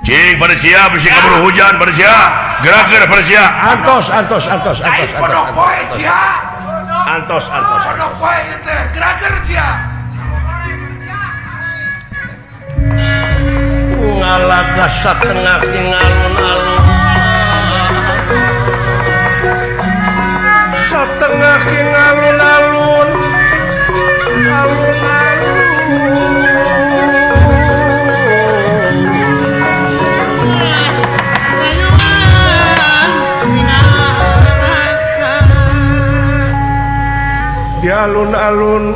E: Cing pada siap bisi kabur hujan pada siap gerak pada siap
A: Antos.
C: Ai podok poe cia.
A: Antos.
C: Podok poe ieu teh gerager cia.
A: Ngalaga satengah ki ngalun-alun. Satengah ki ngalun-alun. Di alun-alun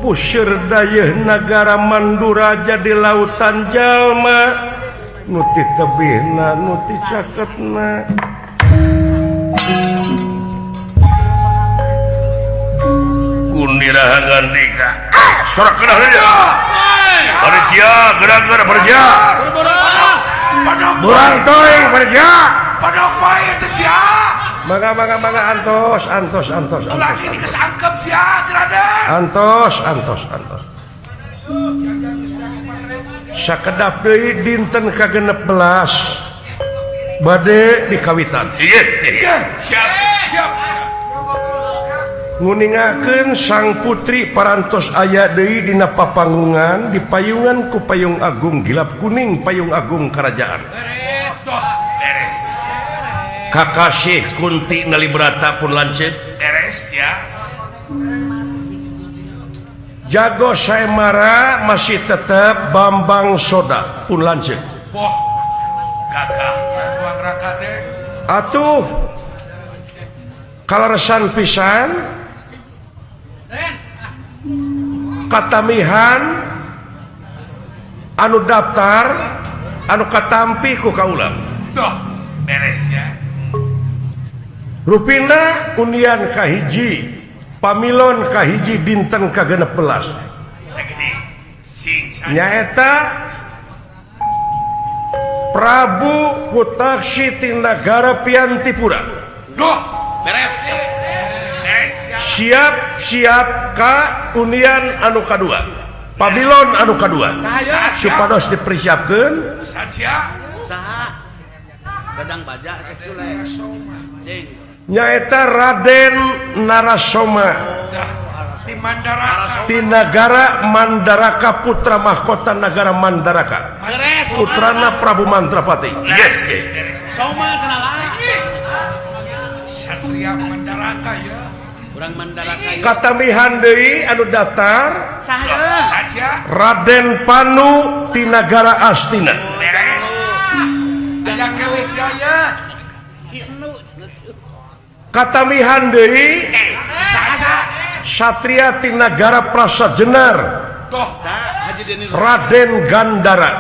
A: pusir dayeuh nagara Mandura jadi lautan jalma nu ti tebihna nu ti caketna.
E: Kundirahan gandika sorak kenal aja pada siap gerak pada siap
C: Podok
A: Burang toing pada siap.
C: podok poe teh cia.
A: Mangga antos.
C: Lagi dikesangkep cia Raden.
A: Antos. Sakedap deui dinten ka-16 bade dikawitan.
E: iya
C: Siap.
A: Nguningakeun sang putri parantos aya deui dina papanggungan dipayungan ku payung agung gilap kuning payung agung kerajaan.
C: Tuh, beres.
A: Kakasih Kunti Nalibrata pun lanceuk.
C: Beres ya.
A: Jago Saemara masih tetap Bambang Soda pun lanceuk.
C: Wah. Gagah tuang raka teh.
A: Atuh kaleresan pisan katamihan anu daftar anu katampi ku kaula.
C: Tuh, beres ya.
A: Rupina undian kahiji pamilon kahiji dinten ka-16
C: Teh gede. Sing saja.
A: nyaeta Prabu Putaksi ti Nagara Piantipura.
C: Duh, beres. Beres ya.
A: Siap ka undian anu kadua pamilon anu kadua supados dipersiapkeun
C: Saja.
B: Saha? Gadang baja sekule. Cing.
A: nyaeta Raden Narasoma
C: Dah. Di Mandaraka.
A: ti Nagara Mandaraka putra mahkota Nagara Mandaraka
B: Beres.
A: putrana Prabu Mantrapati.
E: yes
B: Soma kenal lagi.
C: Satria Mandaraka ya.
B: Urang Mandaraka ieu.
A: Katamihan deui anu daftar
B: Saha?
C: Saja.
A: Raden Panu ti Nagara Astina.
C: Beres. Aya kewe jaya.
B: Si enu.
A: Katamihan deui
C: Saja.
A: Satria ti Nagara Prasajenar.
C: Tuh.
B: Haji
A: Raden Gandara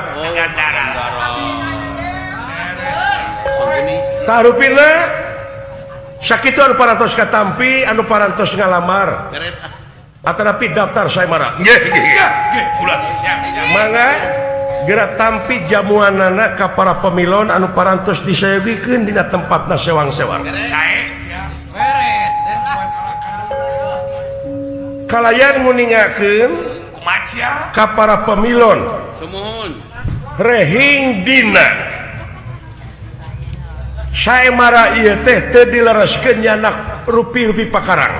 A: tarupina sakitu anu parantos katampi anu parantos ngalamar atanapi daftar saemara mangga gerak tampi jamuanana ka para pemilon anu parantos disayogikeun dina tempatna sewang-sewang kalayan nguningakeun ka para pemilon rehing dina saemara ieu teh teu dilereskeun nyanak rupi-rupi pakarang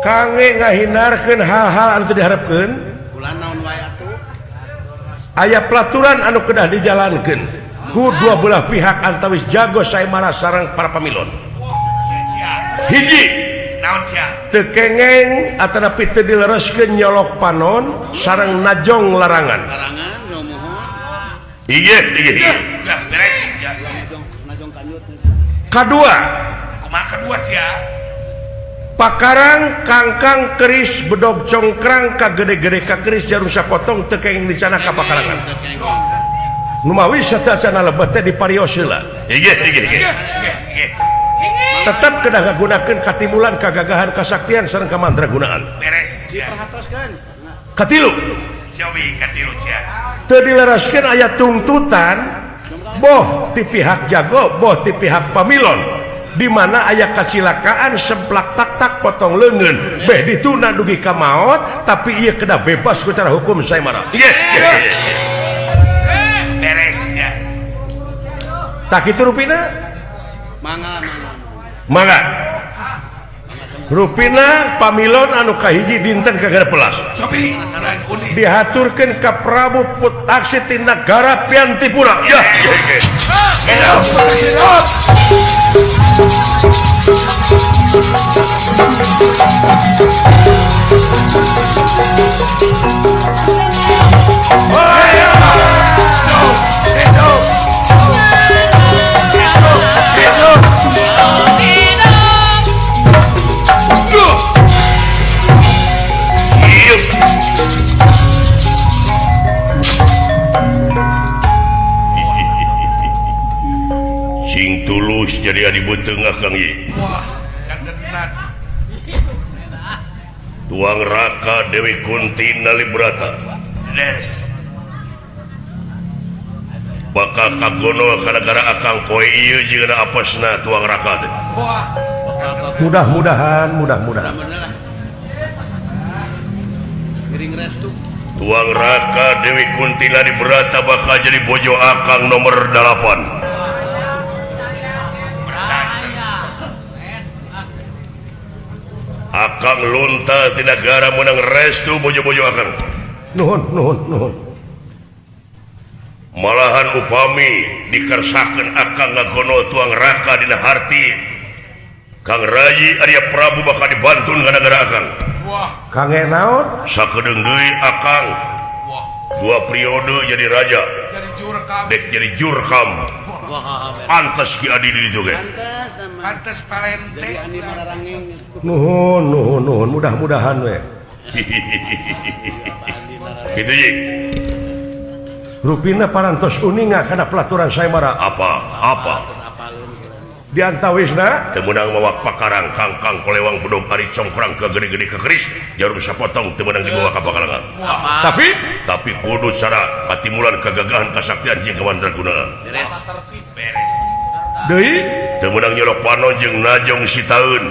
A: kangge ngahindarkeun hal-hal anu teu diharepkeun aya pelaturan anu kedah dijalankeun ku dua belah pihak antawis jago saemara sareng para pemilon hiji teu kengeng atanapi teu dilereskeun nyolok panon sareng najong larangan iya kedua pakarang kangkang keris bedog congkrang ka gede-gede ka keris jarum sapotong teu kengeng dicana ka pakarangan numawi satacana lebet teh diparios heula tetap kedah ngagunakeun katimulan kagagahan kasaktian sareng kamandragunaan katilu teu dileraskeun aya tuntutan boh ti pihak jago boh ti pihak pamilon di mana aya kacilakaan semplak tak potong leungeun beh dituna dugi ka maot tapi ieu kedah bebas ku cara hukum saemara beres ya tak kitu rupina mangga rupina pamilon anu kahiji dinten kagara pelas dihaturkeun ka Prabu Putaksi ti Nagara Piantipura ya sing tulus jadi adi tengah Kang Ye tuang raka Dewi Kunti Nalibrata bakal kagono gara-gara akang poe ieu jeung apesna tuang raka teh mudah-mudahan tuang raka Dewi Kunti Nalibrata bakal jadi bojo akang nomor 8 akang lunta ti nagara menang restu bojo-bojo akang nuhun malahan upami dikersakeun akang ngagono tuang raka dina harti Kang Rayi Arya Prabu bakal dibantun gara-gara akang kang naon sakedeung deui akang dua periode jadi raja dek jadi jurkam pantes ki adi di ditu ge
C: pantes palente
A: nuhun mudah-mudahan we kitu ye rupina parantos uninga kana pelaturan saemara apa diantawisna teu meunang mawa pakarang kangkang kolewang bedog ari congkrang ke gede-gede ke keris jarum sapotong teu meunang dibawa ka pakarangan tapi kudu cara katimulan kagagahan kasaktian jeung kamandragunaan beres deui teu meunang nyolok panon jeung najong sitaeun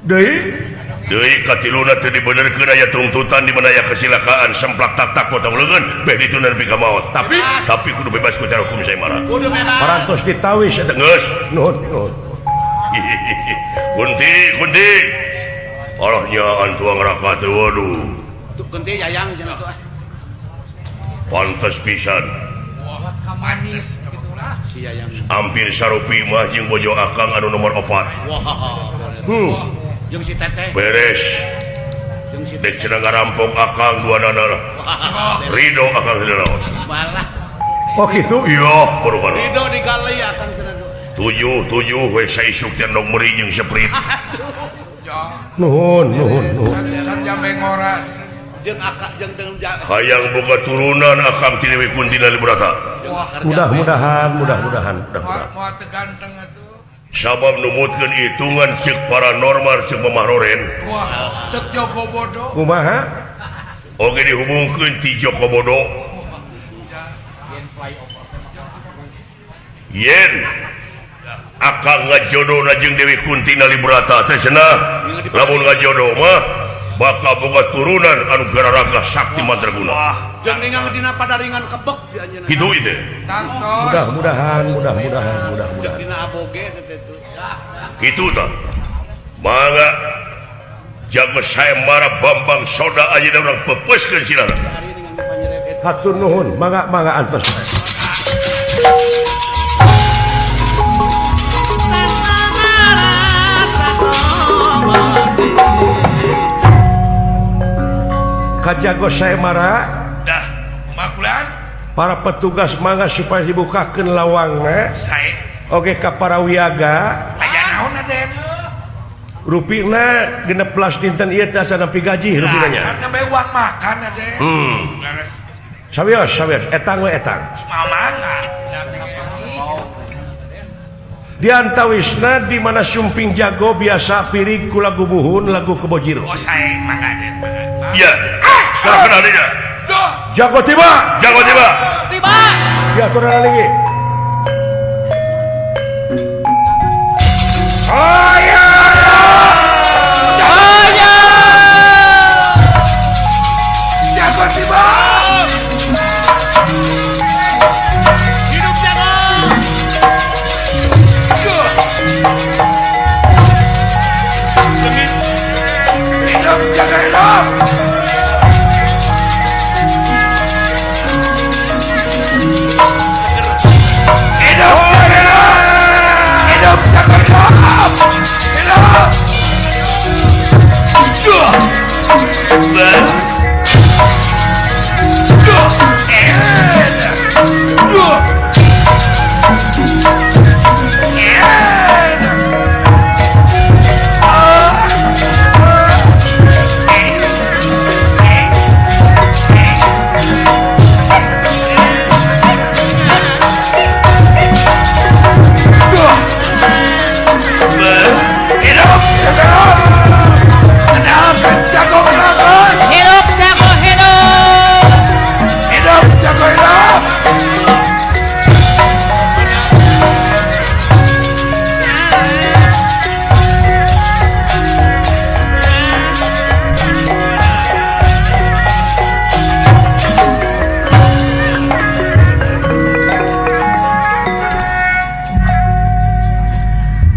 A: deui katiluna teu dibenerkeun aya tuntutan di mana aya kecelakaan semplak tak potong leungeun beh dituna nepi ka maot tapi kudu bebas ku cara hukum saemara parantos ditawis eta geus nuhun kunti Allah nyaan tuang raka teh waduh
B: kunti yayang jeung atuh
A: pantes pisan
C: manis gitulah
B: si yayang
A: hampir sarupi mah jeung bojo akang anu nomor 4
B: jeung si teteh
A: beres dek cenah ngarampok akang duanana ridho akang sedelawan
B: balah
A: oh kitu iya baru
B: ridho digali akang cenah
A: 7 we saisuk teh endog meuri jeung seprit nuhun
C: Can jambe ngora.
B: Jeung akak jeung teu
E: hayang boga turunan akang ti Dewi Kunti Nalibrata.
C: Wah,
A: mudah-mudahan
C: moal teu ganteng atuh.
E: Sabab numutkeun hitungan cek paranormal cek Mamah
C: Wah, cek Joko Bodo.
A: kumaha
E: oge dihubungkeun ti Joko Bodo. Yen akang ngajodona jeung Dewi Kunti Nalibrata teh cenah lamun ngajodo mah bakal boga turunan anu gararaga sakti mandraguna.
B: jeung ningang dina padaringan kebek di anjeunna.
E: Kitu ieu.
C: Tantos.
A: mudah-mudahan
B: Dina aboge teh itu.
E: Kitu tah. Mangga jago sayembara Bambang Soda ayeuna urang pepeskeun silana.
B: Hari ningang dipanyerep eta.
A: hatur nuhun mangga antos kajago sayembara
C: Dah, makulan.
A: para petugas mangga supaya dibukakeun lawangna
C: Sae.
A: oge ka para wiaga
C: Aya naon Aden?
A: rupina 16 dinten ieu teh asa nepi gaji rupina nya
C: Can nembe uang makan Aden. Beres.
A: sawios etang we etang
C: Mamanga.
A: di antawisna di mana sumping jago biasa pirig ku lagu buhun lagu kebojiro
C: Oh sae mangga Aden.
E: Ya. Sakeun adinya.
C: Duh.
A: jago tiba
E: Jago tiba.
A: diatur lagi
C: Jago tiba. Hidup jago. Duh. Hidup jaga hidup. Hidup jaga hidup. Hidup jaga hidup. Hidup. Duh. Duh.
D: Hidup jago hidup.
C: Hidup jago hidup.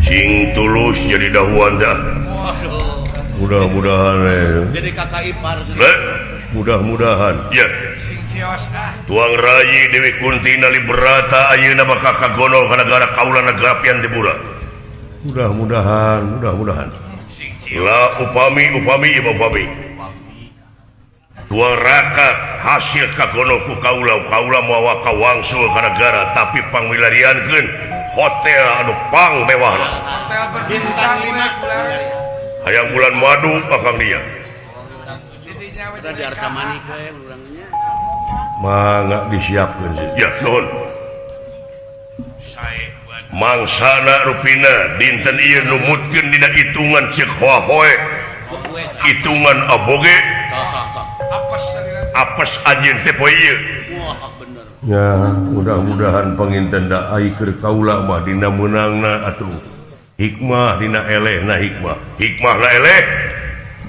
E: Cing tulus jadi dahuan dah.
A: mudah-mudahan
B: Jadi kakak ipar.
E: Mudah-mudahan ya
C: Sing cios ah.
E: tuang rayi Dewi Kunti Nalibrata ayeuna bakal kagono ka negara kaula negara pian Dibura.
A: mudah-mudahan
C: Sing cios.
E: La upami tuang raka hasil kagono ku kaula mawa ka wangsul ka negara tapi pangwilariankeun hotel anu pang mewah
C: Hotel berbintang we bulan.
E: hayang bulan madu bakal dia
C: Didinya we
B: Udah di Arca Manik we urangnya.
A: mangga disiapkeun sih
E: ya nuhun
C: sae buat
E: mangsana rupina dinten ieu numutkeun dina hitungan cek hoahoe
B: Kue.
E: hitungan aboge
B: Tah.
C: apes salira.
E: apes anjeun teh poe ieu
B: Wah, bener.
A: ya mudah-mudahan panginten da ai keur kaula mah dina meunangna atuh hikmah dina elehna hikmah la eleh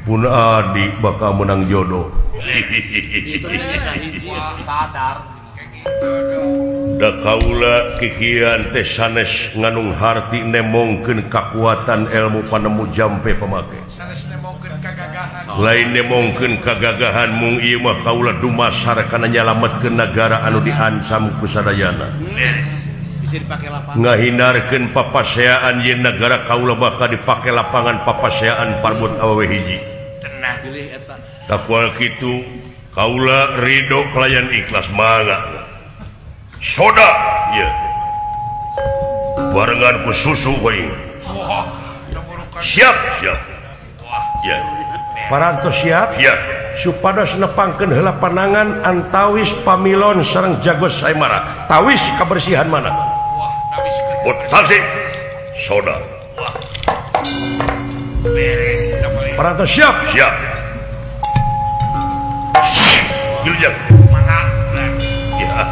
A: pun adi bakal menang jodoh
B: Itu nya sahiji sadar.
C: Kayak gitu dong.
A: da kaula kikian teh sanes nganung harti nemongkeun kakuatan ilmu panemu jampe pamake
C: Sanes nemongkeun kagagahan.
A: lain nemongkeun kagagahan mung ieu mah kaula dumasar kana nyalametkeun negara anu diancam ku sadayana
C: Beres.
B: Bisa dipakai lapangan.
A: ngahindarkeun papaseaan yen negara kaula bakal dipake lapangan papaseaan parbut awewe hiji
C: Tenang.
B: Pilih eta.
A: takwal kitu kaula ridho kelayan ikhlas mangga soda ya barengan ku susu we
C: Wah, nomor kan.
E: siap
C: Wah,
E: Ya.
A: parantos siap
E: Ya.
A: supados nepangkeun heula panangan antawis pamilon sareng jagos saemara tawis kebersihan mana
C: Wah, nabis kan.
E: Bot salsi. Soda.
C: Beres.
A: parantos siap
E: Siap. Giljang.
C: Mana? Udah.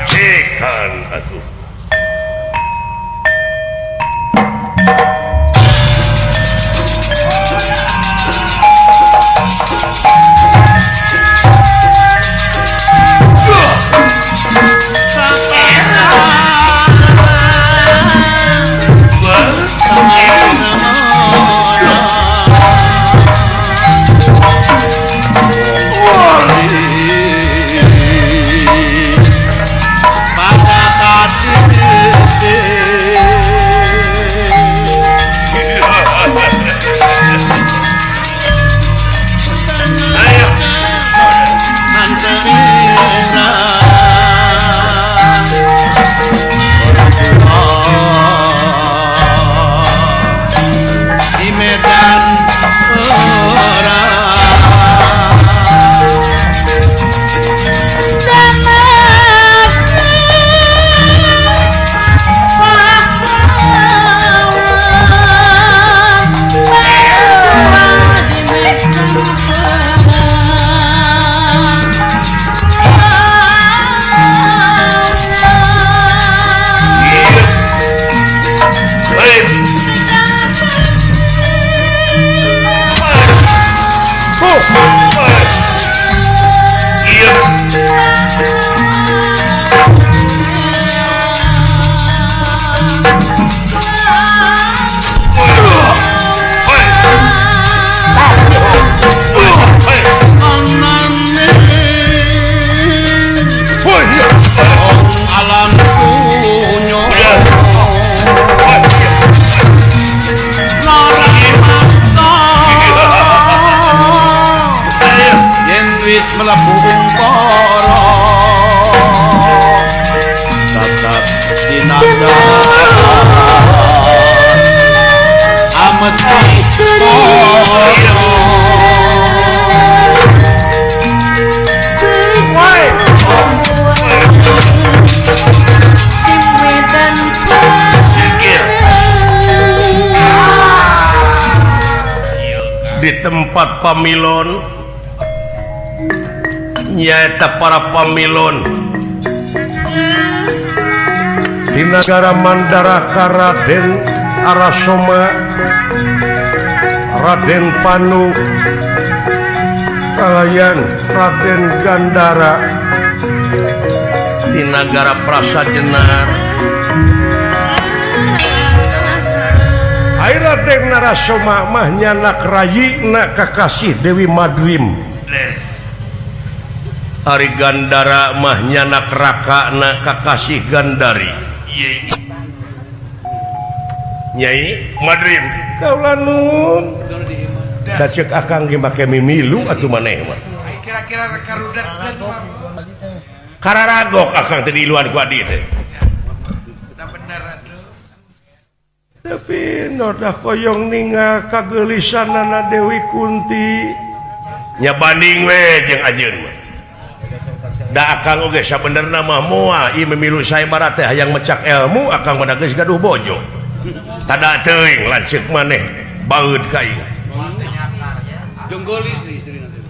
E: Cekan atuh.
B: Di Medan Perang alam kunyo yen wis mlebu para tetap sinanda amesti
A: di tempat pamilon nyaeta para pamilon di negara Mandaraka Raden Arasoma Raden Panu kalayan Raden Gandara di negara Prasajenar Raden Narasoma mah nyanak rayina kakasih Dewi Madrim Ari Gandara mah nyanak rakana kakasih Gandari Nyai
E: Madrim.
A: kaula nun cek akang ge make mimilu atuh maneh mah
C: Kira-kira karudatkeun mah.
A: kararagok akang teh di luar ku adi teh
C: Udah bener atuh.
A: tapi nodah koyong ninga kagelisanana Dewi Kunti
E: Nya banding we jeung ajeun mah.
A: da akang oge sabenerna mah moal ieu memilu saemara teh hayang mecak ilmu akang mah geus gaduh bojo tada teuing lanceuk maneh baeud ka ieu
B: jonggolis nih istrina teh.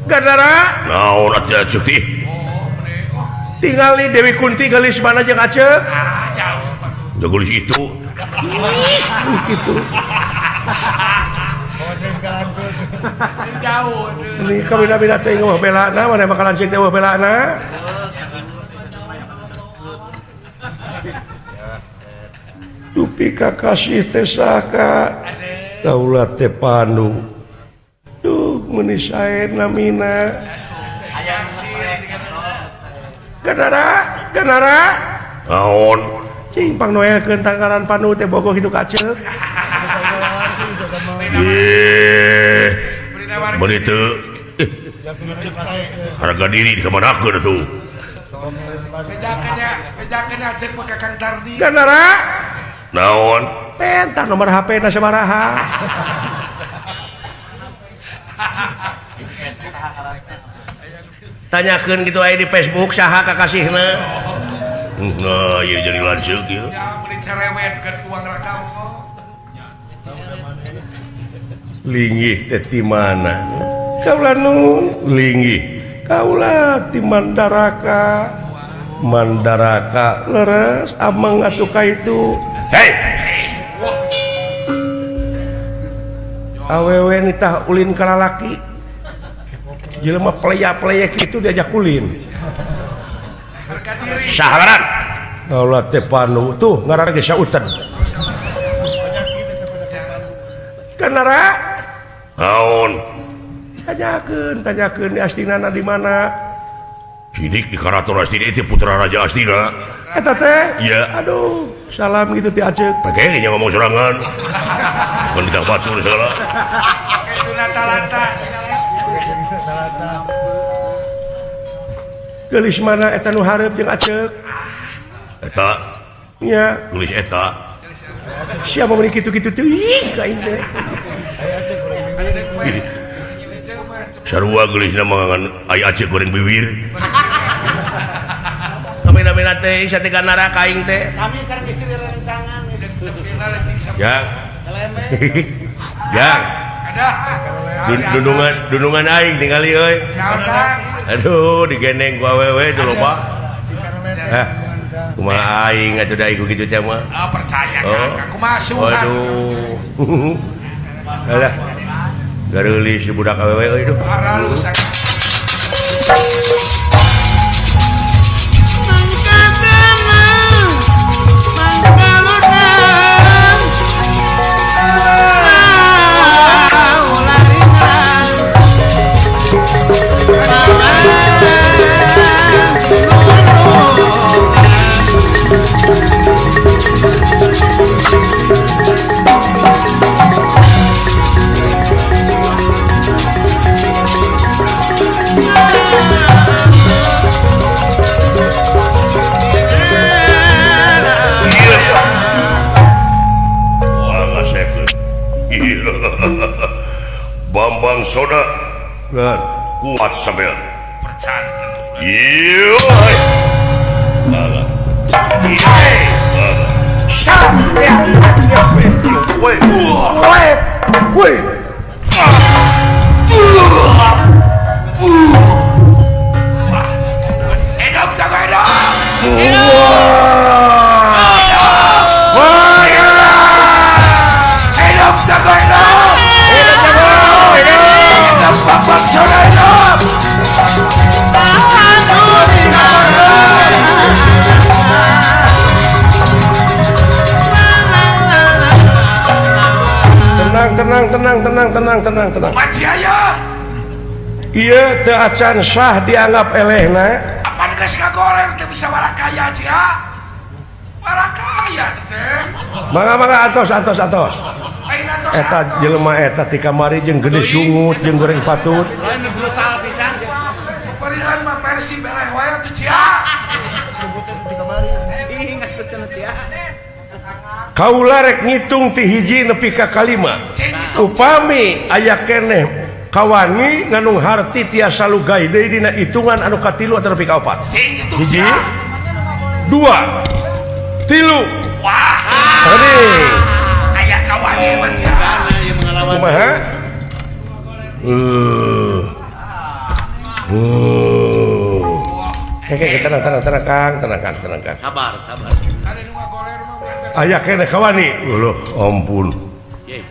A: Gandara
E: Naon atuh cuk teh?
A: tingali Dewi Kunti gelis mana jeung Aceh
C: Ah, jauh atuh.
E: Jogolis itu.
A: gitu
C: Ini jauh atuh.
A: ini kabina-bina teh ngeuh belana mana bakal lancing teh belana dupi kakasih teh saka kaula teh Panu duh meuni saena mina
C: Ayang sir
A: Gandara
E: Naon?
A: cing pang noelkeun tanggalan Panu teh bogoh kitu ka Aceh
E: Ye.
C: beri nawar.
E: Bari teu. Harga diri di kamanakeun atuh.
C: Bejakeun ya cek mah Kakang Tardi.
A: Gandara
E: Naon?
A: Entah nomor HP na sabaraha. Tanyakeun gitu aya di Facebook saha kakasihna.
E: Nah, ieu jadi lanceuk ieu.
C: Ya beli cerewet ke tuang rakam.
A: Linggih teh ti mana? Kaula nun linggih. Kaula ti Mandaraka. Mandaraka leres amang atuh ka itu.
E: Hei,
A: Awewe nitah ulin ka lalaki. Jelema pleya-pleya kitu diajak ulin.
C: Harga diri.
E: saharan.
A: Kaula teh panu tuh ngaran ge sautan. Kenara?
E: Naon?
A: Tanyakeun di Astinana di mana?
E: Sidik di Karaton Astina itu putra Raja Astina.
A: Eta teh?
E: Iya.
A: Aduh, salam gitu ti Acek.
E: Pakai nya ngomong serangan. Mun tidak batur segala.
C: Itu nata-lata.
A: Geulis mana eta nu hareup jeung Acek?
E: Eta
A: Nya,
E: tulis eta.
A: sia mau kitu-kitu teuing ka ieu teh.
E: Sarua geulisna mangan ai Aceh goreng bibir.
A: Kamina-mina teh sa teh neraka aing teh.
D: Kami sareng istri rencangan.
A: Yang. Yang.
C: Ada.
A: Dundungan aing tingali euy.
C: Jangan.
A: Aduh, digendeng ku awewe teh loba. Kumaha aing atuh da iku kitu teh mah.
C: Percaya
A: Oh.
C: kan. Kumaha suhan.
A: Waduh. Alah. Gareulis si budak awewe euy duh.
C: Parah lu sak.
E: Bambang Soda
A: Kan.
E: kuat sampean.
C: Percanten.
E: Iya. Malah. Iya.
A: Sampean
E: Woi.
A: woi.
C: Hidup jaga hidup. Hidup jaga hidup. Hidup Bambang Soda hidup.
A: Tenang.
C: Maci aya.
A: Ieu teu acan sah dianggap elehna.
C: Apaan geus ngagoreng teh bisa warakaya cia. Warakaya teh.
A: Mangga atos.
C: Ayeuna tos.
A: Eta jelema eta ti kamari jeung gede sungut jeung goreng patut.
D: Lain berusaha pisan.
C: Parihan mah versi beleh wae tuh cia.
D: Ingat tuh cenah cia.
A: Kaula rek ngitung ti hiji nepi ka kalima.
C: Cing itu.
A: Upami aya keneh kawani nganung harti tiasa lugay deui dina hitungan anu katilu atau nepi ka opat.
C: Cing itu
A: Hiji,
C: cia.
A: dua, tilu.
C: Wah.
A: Tadi
C: Aya kawan ieu mah cia.
D: Yang mengelawan.
A: kumaha? Tenang Kang.
D: Sabar.
C: Ada nu ngagoler mah bulan versi.
A: Aya keneh kawani. Loh, ampun.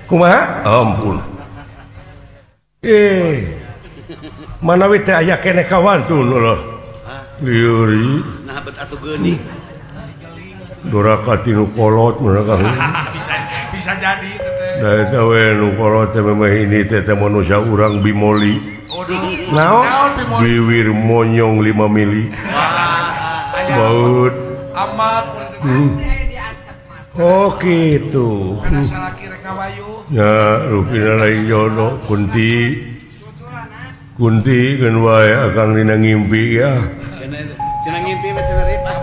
A: Kumaha? Ampun. Manawi teh aya keneh kawan tuh loh. Liuri,
D: Nah bet atuh geuning.
A: doraka tinu kolot mereka.
C: Bisa jadi teh.
A: Da eta we nu kolot teh memeh ini teh manusia urang bimoli.
C: Waduh.
A: Naon?
C: Naon bimoli?
A: Biwir monyong 5 mili.
C: Aya
A: Baut.
C: amat
A: Oh gitu.
C: Kana salaki rek ngawayu.
A: Ya, rupina lain jodoh Kunti kan wae akang dina ngimpi ya.
D: Cenah ngimpi mah cenah ripa.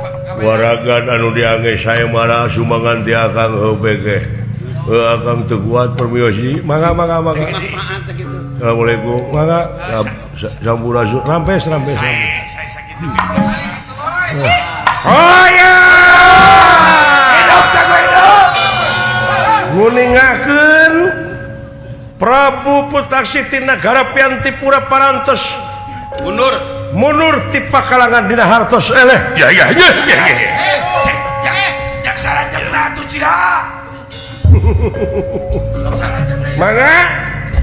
A: Waragan anu diangge saya marah sumbangan ti akang heupe ge. Kang Teguhan permisi. Mangga.
D: Manfaat gitu.
A: Assalamualaikum. Mangga. Sampurasun. Rampes.
C: Saya sakitu.
A: Oh ya.
C: Hidup jago hidup.
A: Nguningakeun Prabu Putaksi ti nagara Piantipura parantos mundur ti pakalangan dina hartos eleh. Ya.
C: Jak sarajengna atuh Ciha.
A: Mangga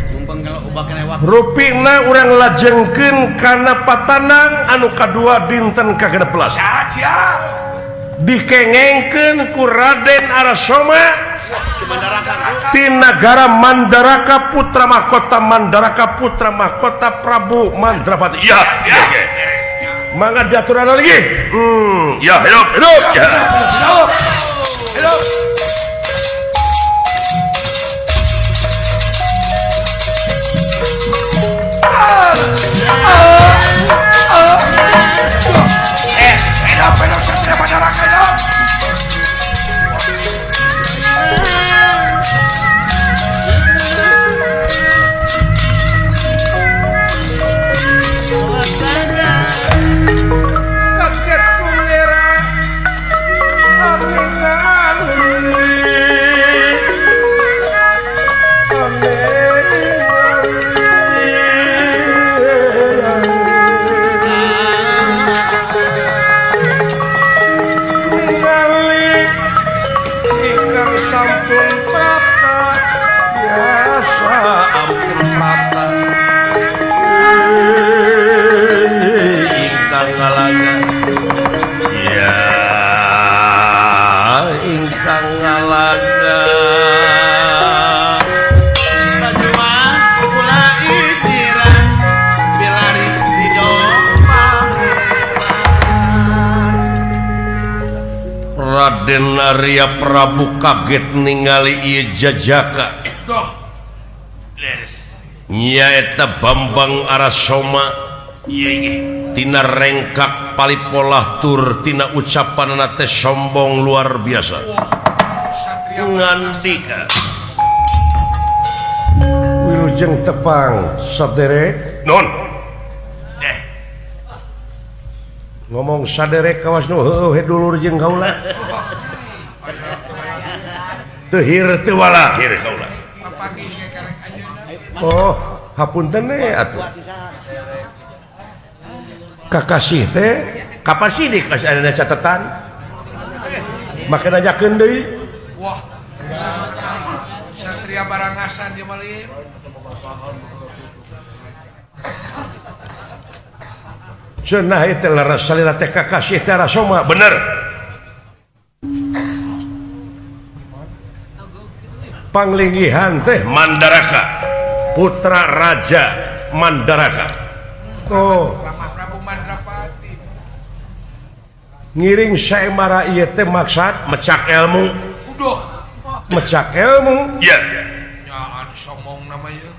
D: Tumpang kalau ubah kena waktu.
A: rupina urang lajengkeun kana patanang anu kadua dinten ka-16
C: Saha Ciha?
A: dikengengkeun ku Raden Arasoma
D: Mandaraka.
A: ti nagara Mandaraka putra mahkota Prabu Mandrapati. Ya.
C: Beres.
A: Mangga diaturan lagi. Ya, hidup. Ya.
C: Hidup. Hidup Satria Mandaraka hidup.
A: Kaget kulera sampun prata biasa ampun prata ingkang ngalangan ya ingkang ngalangan
D: Bajuma kula itiran bilari hidup
A: Raden Arya Prabu kaget ningali ieu jajaka
C: Doh. Beres.
A: nyaeta Bambang Arasoma
C: Iya inggih.
A: tina rengkak palipolah tur tina ucapanna teh sombong luar biasa
C: Satria
A: ngandika wilujeng tepang sadere non ngomong sadere kawas nu heuh dulur jeung kaula teu hir teu walahir kaula
C: Papagih ge karek ayeuna.
A: oh hapunten atuh kakasih teh kapan sidik asa aya catatan make najakeun deui
C: Wah. Satria Barangasan dia malih.
A: cenah teh laras salira teh kakasih teh Arasoma bener panglinggihan teh Mandaraka putra raja Mandaraka oh
C: Rama Prabu Mandrapati.
A: ngiring saemara ieu teh maksud mecak ilmu
C: Udah.
A: mecak ilmu ya
C: Nyaan somong nama ieu.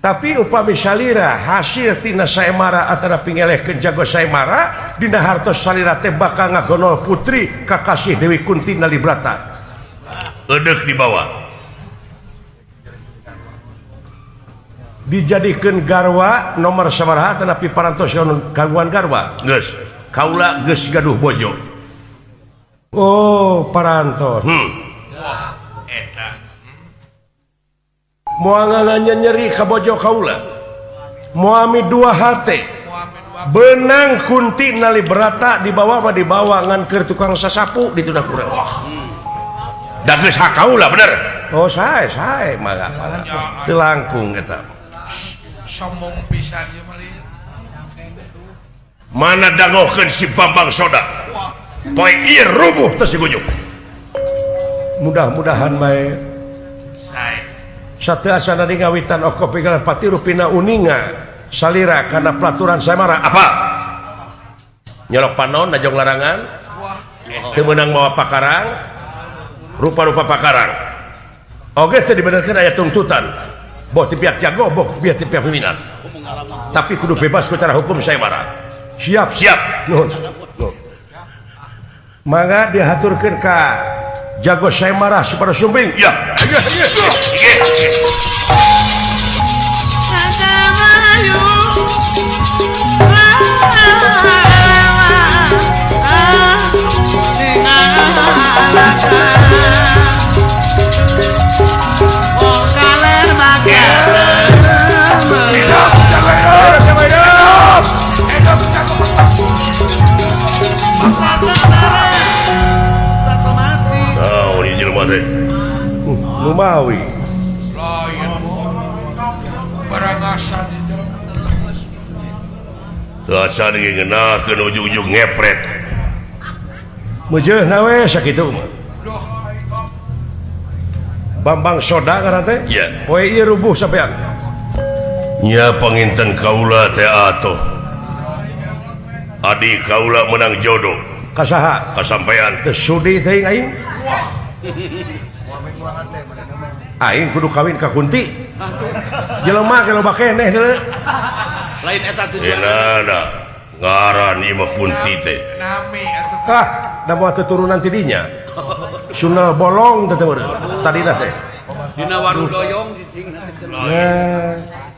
A: tapi upami salira hasil tina saemara antara pingelehkeun jago saemara dina hartos salira teh bakal ngagonol putri kakasih Dewi Kunti Nalibrata eudeuh dibawa dijadikeun garwa nomor sabaraha tanapi parantos kagungan garwa geus kaula geus gaduh bojo oh parantos
C: Wah, eta.
A: moal nyeri ka bojo kaula moami dua hate
C: Muhammad wa
A: benang Kunti Nalibrata dibawa ngan keur tukang sasapu di tuna kurang da geus hak kaula bener oh sae malah teu langkung eta
C: sombong pisan ieu malih.
A: mana dangokeun si Bambang Soda poe ieu rubuh teu sigujug mudah-mudahan bae
C: Sae.
A: sateu asana ngawitan oko pigalan patiru pina uninga salira kana pelaturan saemara apa nyolok panon najong larangan
C: Wah.
A: teu meunang mawa pakarang rupa-rupa pakarang oge teh dibenerkeun aya tuntutan boh ti pihak jago boh ti pihak pimpinan tapi kudu bebas secara hukum saemara siap nuhun mangga dihaturkeun ka jago saya marah pada sumbing
E: ya
A: Lumawi
C: lain barangasan
E: dasar ngeunah ujung-ujung ngepret
A: mujeuh nawe sakitu
C: doh
A: Bambang Soda karena teh
E: ya
A: poe ieu rubuh sampean
E: nya panginten kaula teh atuh adi kaula menang jodoh
A: kasaha
E: kasampean
A: teu sudi teuing aing aing kudu kawin ka Kunti jelema ke loba keneh deuleu
D: lain eta tujuan
E: enana ngaran ieu mah Kunti teh
C: nami atuh
A: ah da moal turunan ti dinya Sunda bolong teh tadina teh
D: dina warung doyong cicing
A: nah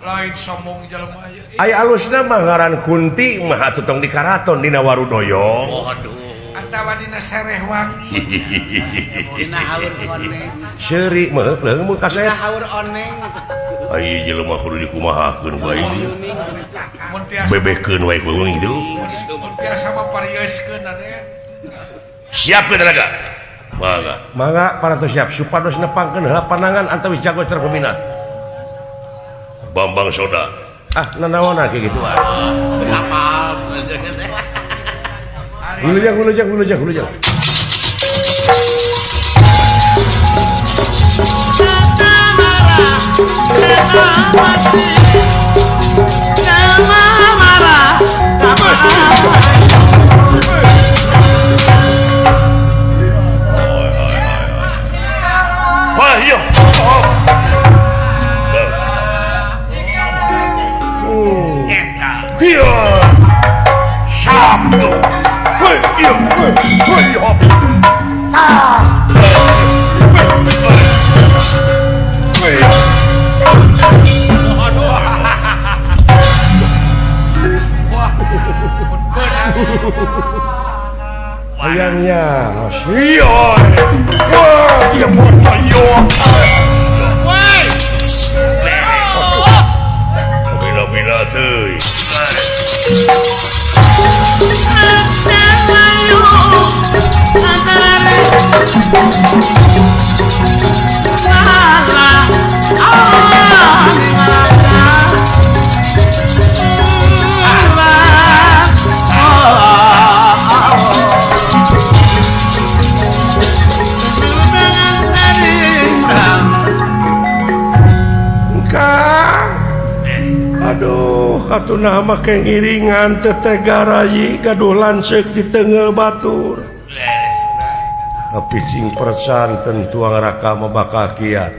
C: lain sombong jelema ieu
A: ai alusna mah ngaran Kunti mah atuh tong di karaton dina warudoyong
D: waduh
C: atawa dina sereh wangi
D: dina haur oneng
A: seuri mah leung mun ka
D: dina
A: saya
D: haur oneng
E: ai jelema kudu dikumahakeun bae
C: mun tiasa
E: bebehkeun wae ku itu
C: mun tiasa maparioskeun Raden
E: siapkeun tenaga mangga
A: mangga parantos siap supados nepangkeun heula panangan antawis jago terpeminat
E: Bambang Soda
A: ah nanawana kayak gitu ah
D: kapal
A: hulujang
E: wah iya
C: eta
E: iya sabtu hei iya hei hop
C: wah mun beunang
A: ayangnya
E: iya wah iya mau iya bila-bila teuy
A: Kang aduh katunah make ngiringan teteh garayi gaduh lansek di tengel batur
C: leres
A: tapi cing persanten tuang raka mah bakal kiat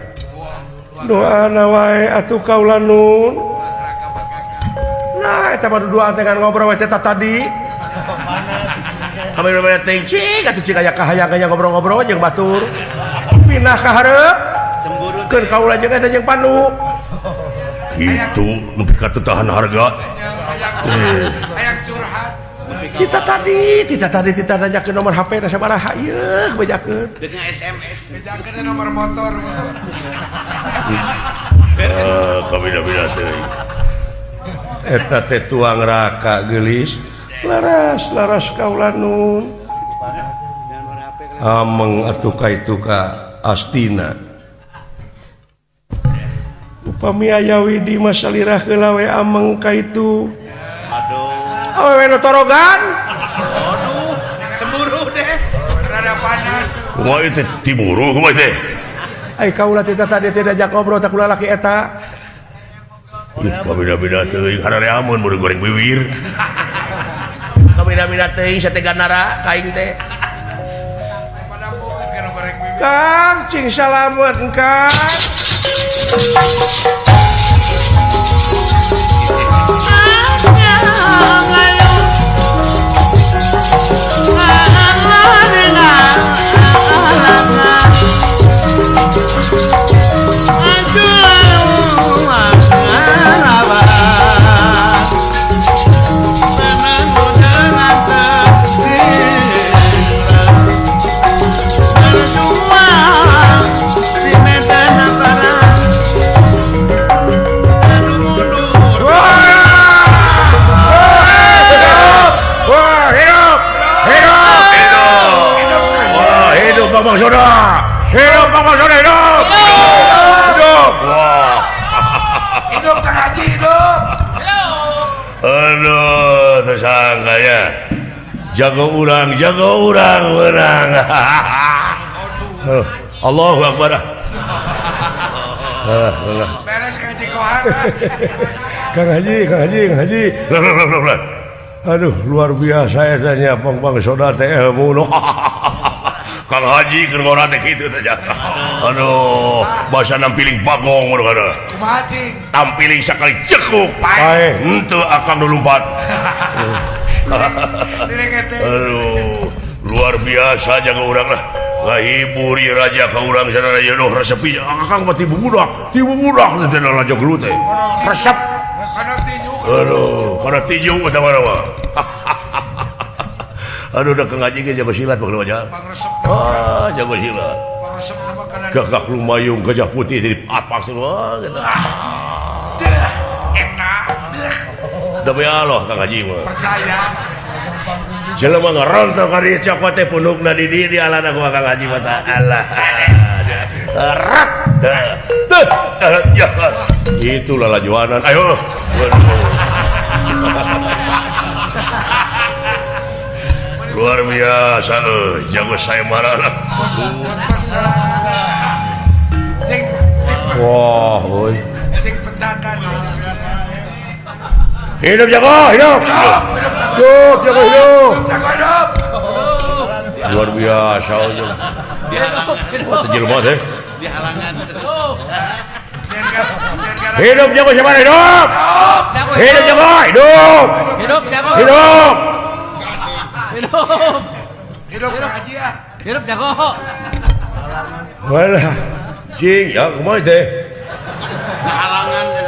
A: doana wae atuh kaula nun nah eta mah duduan teh ngan ngobrol we eta tadi kami udah teh cing atuh cing aya kahayang aya ngobrol-ngobrol jeung batur pindah ka hareup
D: cemburu
A: keun kaula jeung eta jeung Pandu
E: gitu nepi ka teu tahan harga
C: hayang curhat
A: kita nanyakeun nomor HP na sabaraha ieu bejakeun
D: dengan SMS
C: bejakeun nomor motor
E: kabina-bina teuy
A: eta teh tuang raka geulis laras kaula nun ameng atuh kaitu ka Astina upami aya widi masalirah heula we ameng kaitu awewe nu torogan
D: cemburu deh
C: rada panas
E: kumaha ieu teh timuru kumaha teh
A: ai kaula teh tadi teh diajak ngobrol teh kula laki eta
E: kabina-bina teuy harare amun mun goreng biwir
A: kabina-bina teuing satega nara kaing teh
C: pada mungkin kana goreng bibir
A: Kang cing salamet Kang
F: la la la la
A: Soda. Hidup Pangkal Soda, hidup. Hidup. Wah.
C: Hidup Kang Haji, hidup.
E: Aduh, tersangka ya. Jago urang menang. Allahu Akbar.
C: Beres Kang Haji Kohar.
A: Kang Haji.
E: Lah.
A: Aduh, luar biasa ya tanya Pangkal Soda teh ilmu.
E: Kang Haji keur ngora teh kitu teh. Aduh, bahasa nampiling bagong mun kana.
C: Kumaha cing?
E: Tampiling sakali cekuk.
A: Pae.
E: Henteu akang 24.
C: Direket teh.
E: Aduh, luar biasa jaga urang lah. Ngahibur ieu raja ka urang sadaya doh resepi. Akang mah tibu budak teh raja gelut teh. Resep.
C: Kana tinju.
E: Aduh, kana tinju eta mah. Aduh, udah Kang Haji ge jago silat bageula aja.
C: Bang resep.
E: Jago silat.
C: Bang resep nama kana.
E: Gagak lumayung gajah putih jadi papak semua gitu.
C: Enak.
E: Demi Allah Kang Haji mah.
C: Percaya.
E: Jelema ngarontoh ka dieu cokot teh pundukna di dieu di alana ku Kang Haji mah tah. Allah. Rat. Ya. Itulah lajuanan. Ayo. Luar biasa jago saya marah.
C: Cing.
A: Wah, oi.
C: Cing pecahkan.
E: Hidup jago, hidup.
A: Hidup.
C: Jago hidup.
A: Luar biasa aja. Teu jelema teh. Hidup jago siapa hidup? Hidup jago, hidup. Hidup.
C: Hidup Kang Haji ya.
F: Hidup jago.
A: Walah. Cing, ya kumaha teh?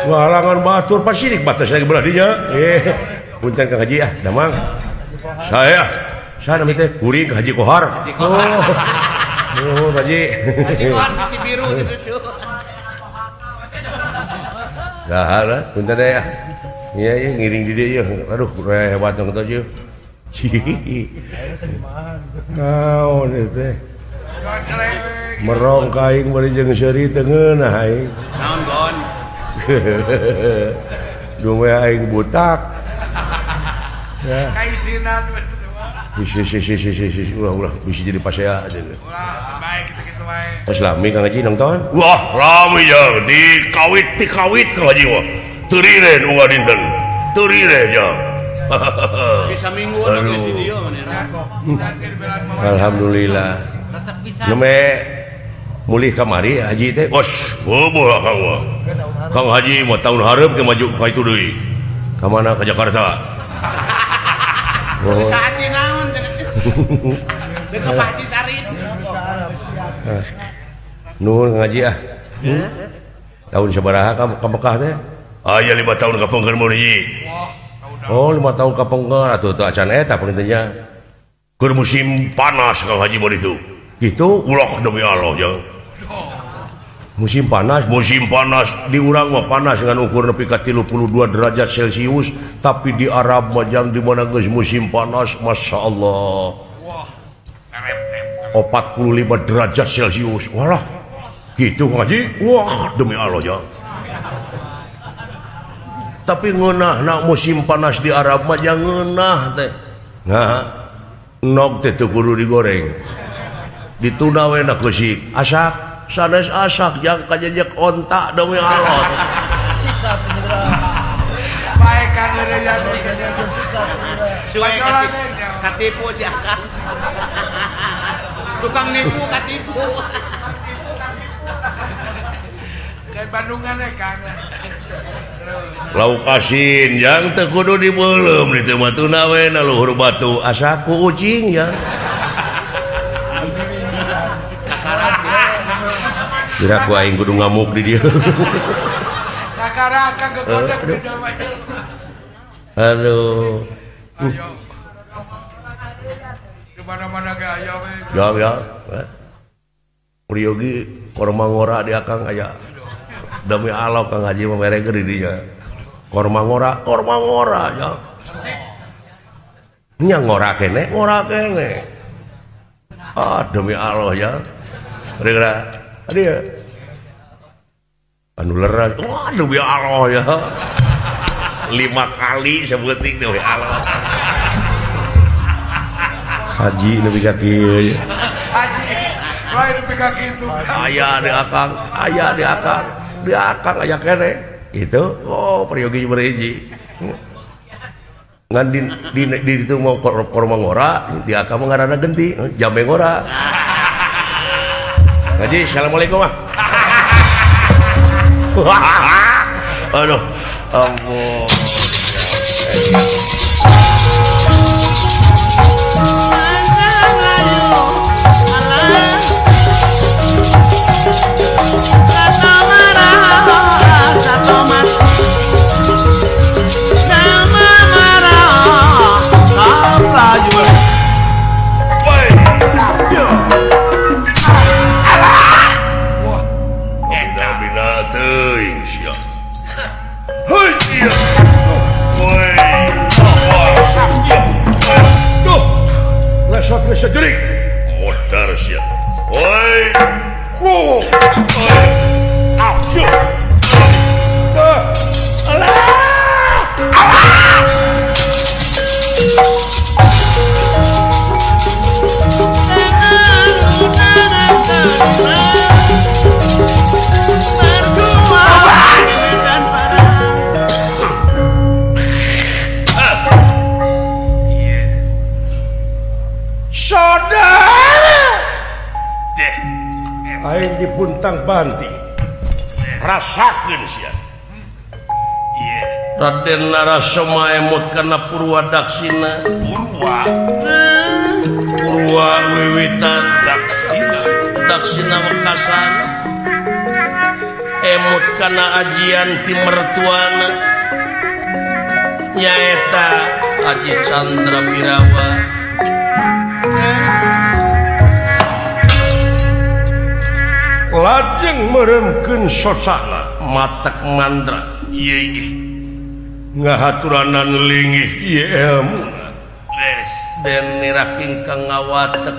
A: Halangan batur pasirik batas lagi belah dinya. Punten Kang Haji ah, damang. Saya namanya teh kuring Kang Haji Kohar. Oh, Haji.
F: Haji biru gitu cuy.
A: Salah, punten deh ya. Iya, ngiring di dia. Aduh, hebat dong tuh je. Naon teh? Merong kaing bari jeung seuri teu ngeunah aing.
F: Naon gon?
A: Dume aing butak. Ya.
C: Kaisinan.
A: Ulah bisa jadi pasea aja.
C: Ulah baik gitu bae.
A: Tos lami Kang Haji nonton?
E: Wah, rame jeung dikawit Kang Haji mah. Teu riren unggal dinten. Teu rireh jeung.
F: Bisa mingguan di dia mana?
A: Alhamdulillah.
F: Resep bisa.
A: Neme mulih kamari Haji teh.
E: Bos, boboh Kang mah. Kang Haji mah tahun hareup ke maju ka itu deui. Ka mana? Ka Jakarta.
F: Ka Haji naon cenah? Deuk ka Haji Sarip.
A: Nuhun Kang Haji ah. Tahun sabaraha ka Mekah teh?
E: Aya 5 tahun kapengkeun mun hiji.
A: Oh 5 tahun kapengkeun atuh teu acan eta pentingnya.
E: Keur musim panas Kang Haji mah itu.
A: Gitu
E: Ulah demi Allah jeung.
A: musim panas
E: di urang mah panas dengan ukur nepi ka 32 derajat Celcius, tapi di Arab mah jang di mana geus musim panas Masya Allah 45 derajat Celcius. Walah gitu Haji. Wah demi Allah ya. Tapi ngeunah nak musim panas di Arab mah jang ngeunah teh. Nah, nog teh teu kudu digoreng. Dituna we na keusik. Asak, sanes asak jang kajejek onta demi Allah.
D: Sikap beneran.
C: Baik kan ya
D: Sikap beneran.
F: Suwe katipu si Akang. Tukang nipu katipu.
C: Kayak Bandungan ya Kang. Terus
E: Lauk asin yang teu kudu dibeulem ditu mah tuna we na luhur batu asa ku ucing ya. Kira ku aing kudu ngamuk di dieu.
C: Kakara kagak kodek ke jelema ieu.
A: Aduh.
C: Ayo. Di mana-mana ge aya we.
E: Ya. Priyogi korma ngora di akang aya. Demi Allah Kang Haji mah mere geuning di dinya. Korma ngora ya. Nya ngora kene. Ah demi Allah ya. dia anu leras waduh ya Allah ya 5 kali sebuting deh Allah haji nepi ka kieu
C: Haji, lain pegang gitu.
E: aya di akang aya kene gitu peryogi berhiji ngan di itu mau korma ngora di akang mah ngaranna genti jambe ngora ngaji assalamualaikum mah aduh ampun sejerik modar siap woi aing dipuntang banting rasakeun sia Raden Narasoma emut kana Purwadaksina Purwa wiwitan Daksina wekasan emut kana ajian ti mertuana nyaeta Aji Chandra Birawa lajeng meremkeun sosana matak mandra ieu ngahaturanan linggih ieu ilmu beres den niraking kang ngawatek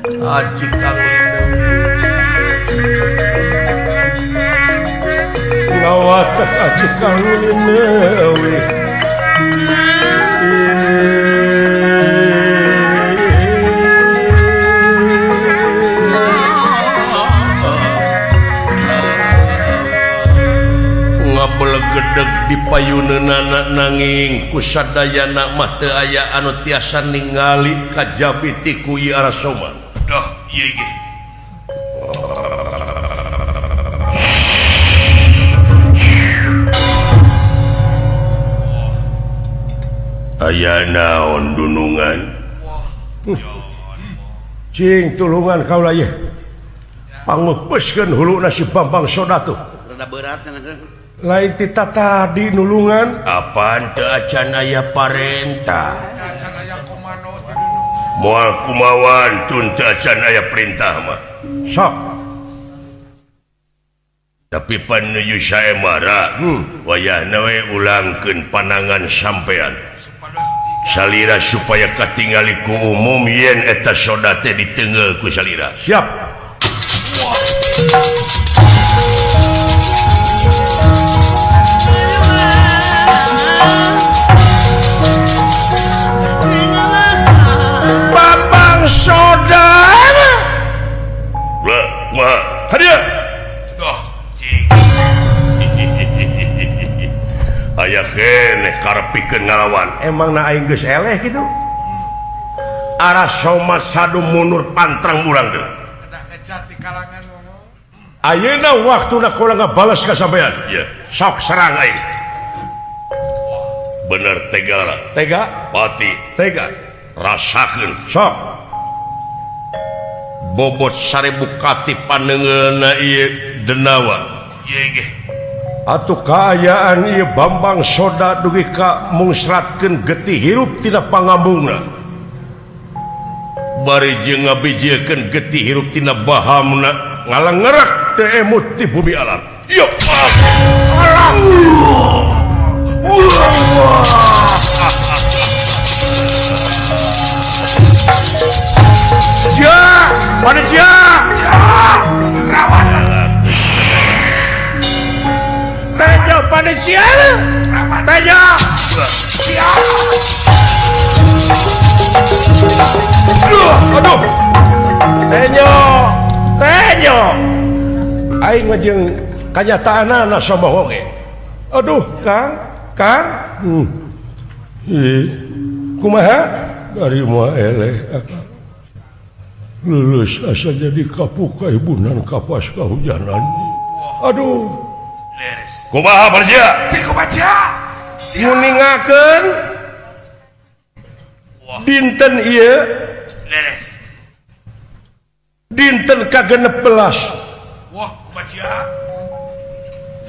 E: Aji Kang Lidewi ngawatek Aji Kang Lidewi belegedeg di payuneunana nanging kusadayana mah teu aya anu tiasa ningali kajabi ti ku ieu Arasoma dah ieu ge aya naon dunungan cing tulungan kaula ieu pangupeskeun huluna si Bambang Sodatu
F: rada berat
E: lain tita tadi nulungan apaan teu acan aya parentah moal kumawan tun teu acan aya perintah mah sok tapi panuju sae mara wayahna we ulangkeun panangan sampean salira supaya katingali ku umum yen eta soda teh diteungel ku salira siap hadir aya keneh karepikeun ngalawan emang na aing geus eleh kitu Arasoma sadu mundur pantrang urang teh kedah ngejat di kalangan ayeuna waktuna kula ngabalas ka sampean ya sok serang aing bener tega pati tega rasakeun sok bobot 1000 kati panengeulna ieu denawa ieu ge atuh kaayaan ieu Bambang Soda dugi ka mungsratkeun getih hirup tina pangambungna bari jeung ngabijiekeun getih hirup tina bahamna ngalangerak teu emut ti bumi alam ya ja panitia
A: panitia tanya aduh tenyo aing ngajeng kanyataanana sama oge aduh kang kumaha dari mua eleh lulus asa jadi kapuka ibunan kapas kahujanan aduh
E: kumaha Parja
C: Cik baca.
A: nguningakeun dinten ieu
C: Leres.
A: dinten ka-16
C: Wah, baca.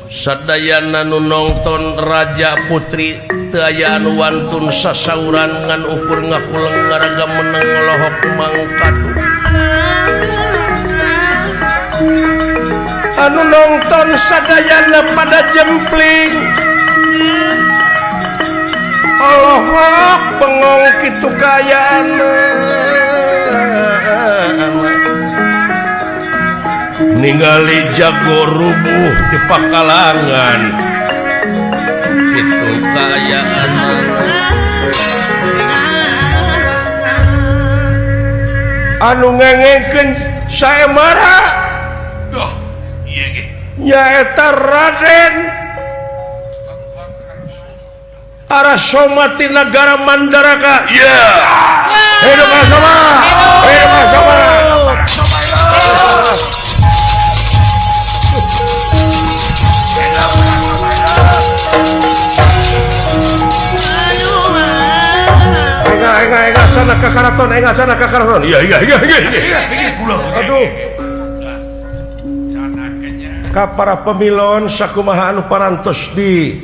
E: sadayana nu nongton Raja Putri teu aya anu wantun sasauran ngan ukur ngakuleng ngaraga meneng lohok mangkadu
A: anu nonton sadayana pada jempling Allah bengong kitu kayana
E: ningali jago rubuh di pakalangan kitu kayaan
A: anu ngengekeun saemara
C: Duh, iya ge.
A: nyaeta Raden Arasoma ti negara Mandaraka
E: ya
A: hidup Arasoma hidup Arasoma
C: Para somai lo.
A: enga sana ke karaton enga sana ke karaton iya
C: Iya, iya, kula.
A: aduh
C: Canaknya.
A: ka para pemilon sakumaha anu parantos di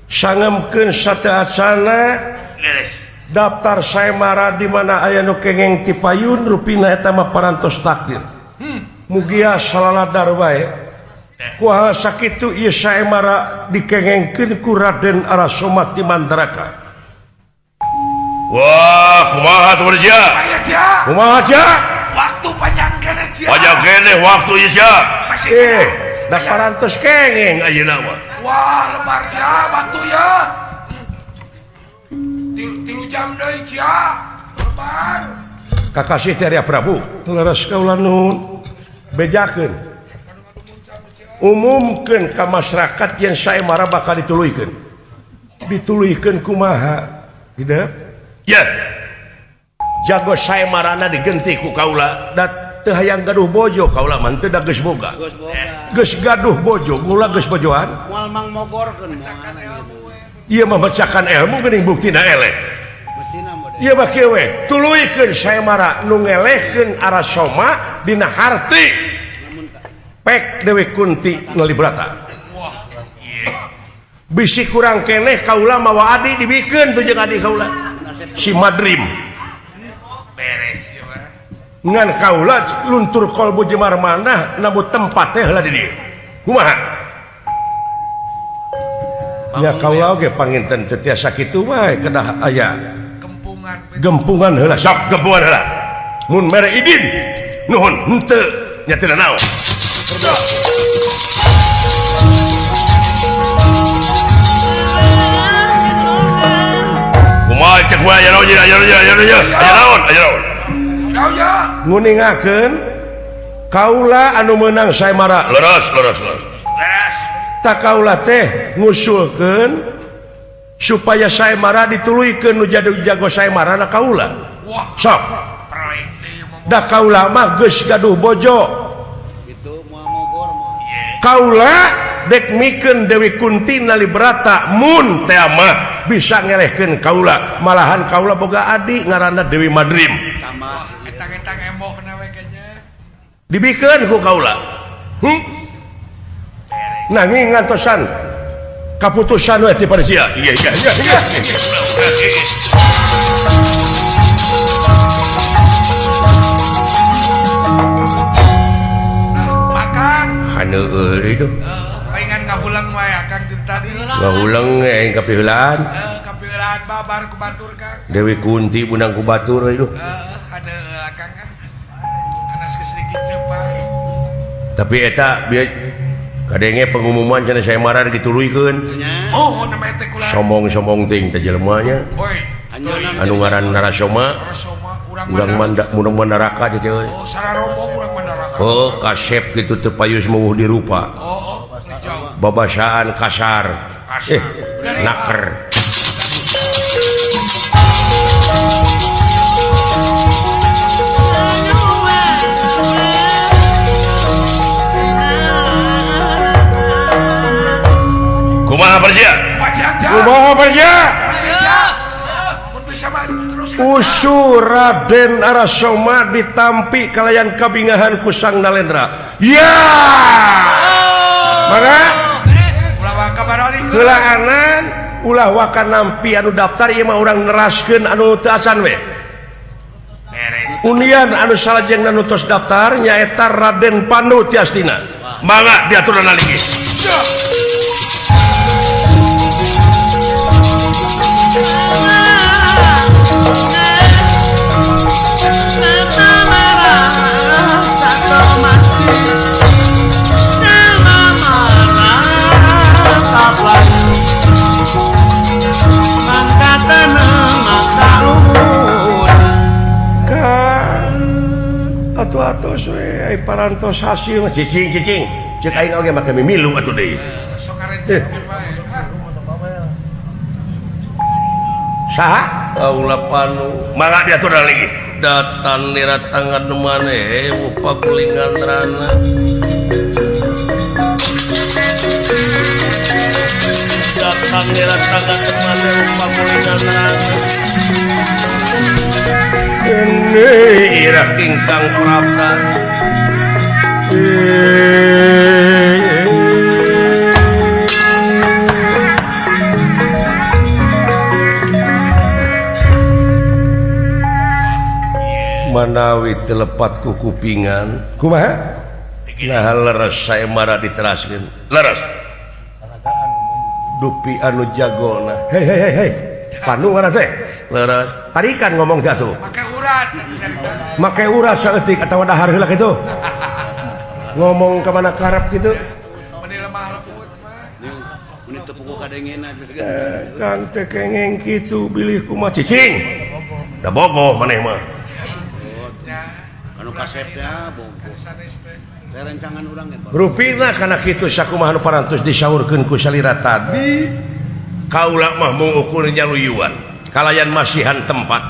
A: sangemkeun sateasana
C: Leres.
A: daftar saemara di mana aya nu kengeng ti payun rupina eta mah parantos takdir mugia salaladar wae ku hal sakitu ieu saemara dikengengkeun ku Raden Arasoma ti Mandaraka
E: wah kumaha tuh Parja
C: Ayo, Ja.
A: kumaha aja
C: Waktu panjang kena, Ja.
E: pajak kene waktu ya
C: Masih kena.
A: da parantos kengeng ayeuna mah
C: Wah, lebar, Ja. Batu ya. Tilu jam deui, Ja. Lebar.
A: kakasih ti Arya Prabu leres kaula nuhun bejakeun umumkeun ka masyarakat yang saemara bakal dituluykeun kumaha hidup
E: ya
A: jago saemarana digenti ku kaula da teu hayang gaduh bojo kaula mah teu da geus boga geus gaduh bojo gula geus bojoan
F: Mual mang mogorkeun
A: ieu mah mecakan ilmu geuning buktina eleh
F: Mesina mah
A: ieu mah kieu we tuluykeun saemara nu ngelehkeun Arasoma dina harti pek Dewi Kunti Ngalibrata bisi kurang keneh kaula mawa adi dibikeun tu jeung adi kaula si Madrim
C: Beres, ya, Pak.
A: ngan kaula luntur kolbu jemar manah namu tempatnya heula di dieu kumaha nya kaula oge panginten teu tiasa kitu wae kedah aya gempungan heula sok gempungan heula mun mere idin nuhun henteu nya teu naon
E: kumaha cek wae aya naon
C: Tahu ya?
A: nguningakeun kaula anu meunang saemara
E: leres
C: Beres.
A: tak kaula teh ngusulkeun supaya saemara dituluykeun nu jago saemara na kaula
C: Wah,
A: sok
C: perlek deui mah.
A: da kaula mah geus gaduh bojo
F: gitu mual mogor mah.
A: kaula dek mikeun Dewi Kunti Nalibrata mun teh mah bisa ngelehkeun kaula malahan kaula boga adi ngaranna Dewi Madrim
F: Tambah
C: Etang-etang emoh na we kanya.
A: dibikeun ku kaula nanging ngantosan kaputusan we ti Parsia
E: iya
C: Nah, makan.
A: hanu euy duh
C: Pengen ngahulang wae Kang jeung tadi.
A: ngahuleng aing kapiheulan
C: Kapieulaan babar ku batur Kang.
A: Dewi Kunti bunang ku batur euy duh
C: Ada Kang. Anas geus sedikit cepat.
A: tapi eta bieu
E: kadenge pengumuman cenah saya marah dituluikeun
C: Oh, nama teh kula.
E: sombong-sombong ting teh jelema nya
C: Oi.
E: anu ngaran Narasoma
C: Rasoma
E: urang mudah neraka teh
C: Oh, sararombo urang mandaraka.
E: oh kasep kitu teu payus meueuh dirupa
C: Oh, jauh.
E: babasaan kasar
C: Kasar.
E: naker kumaha perja kumaha perja
C: Mun bisa mah terus
E: usur Raden Arasoma ditampi kalayan kabingahan ku Sang Nalendra ya mangga
C: ulah kabaroli
E: kelaanan ulah wakan nampi anu daftar ieu mah urang neraskeun anu teu acan we
C: beres.
E: unian anu salajengna nu tos daftar nyaeta Raden Pandu Tiastina mangga diaturna naliki atuh-atus we ai parantos hasil cicing cek aing oge make mimilu atuh deui
C: Sok karenceng bae.
E: saha kaula Panu mangga diatur lagi datan diratangan maneh upa kulingan rana datan diratangan maneh upa kulingan rana ini ira kingkang prapta manawi telepat ku kupingan kumaha nah leres saya marah diteraskeun leres dupi anu jagona hei Panu ngaran teh leres tarikan ngomong jatuh
C: Pakai urat.
E: make uras saeutik atawa dahar heula kitu ngomong ka mana karep kitu
C: Meni lemah lembut mah.
F: Menit tepuk kadengena.
E: kang teh kengeng kitu bilih kumaha cicing da bogoh maneh mah
C: Ya,
F: Anu kasepnya bongko.
C: sanes teh.
F: Saya rancangan urang ya, Pak.
E: rupina kana kitu sakumaha nu parantos disaurkeun ku salira tadi kaula mah mengukur nyaluyuan kalayan masihan tempat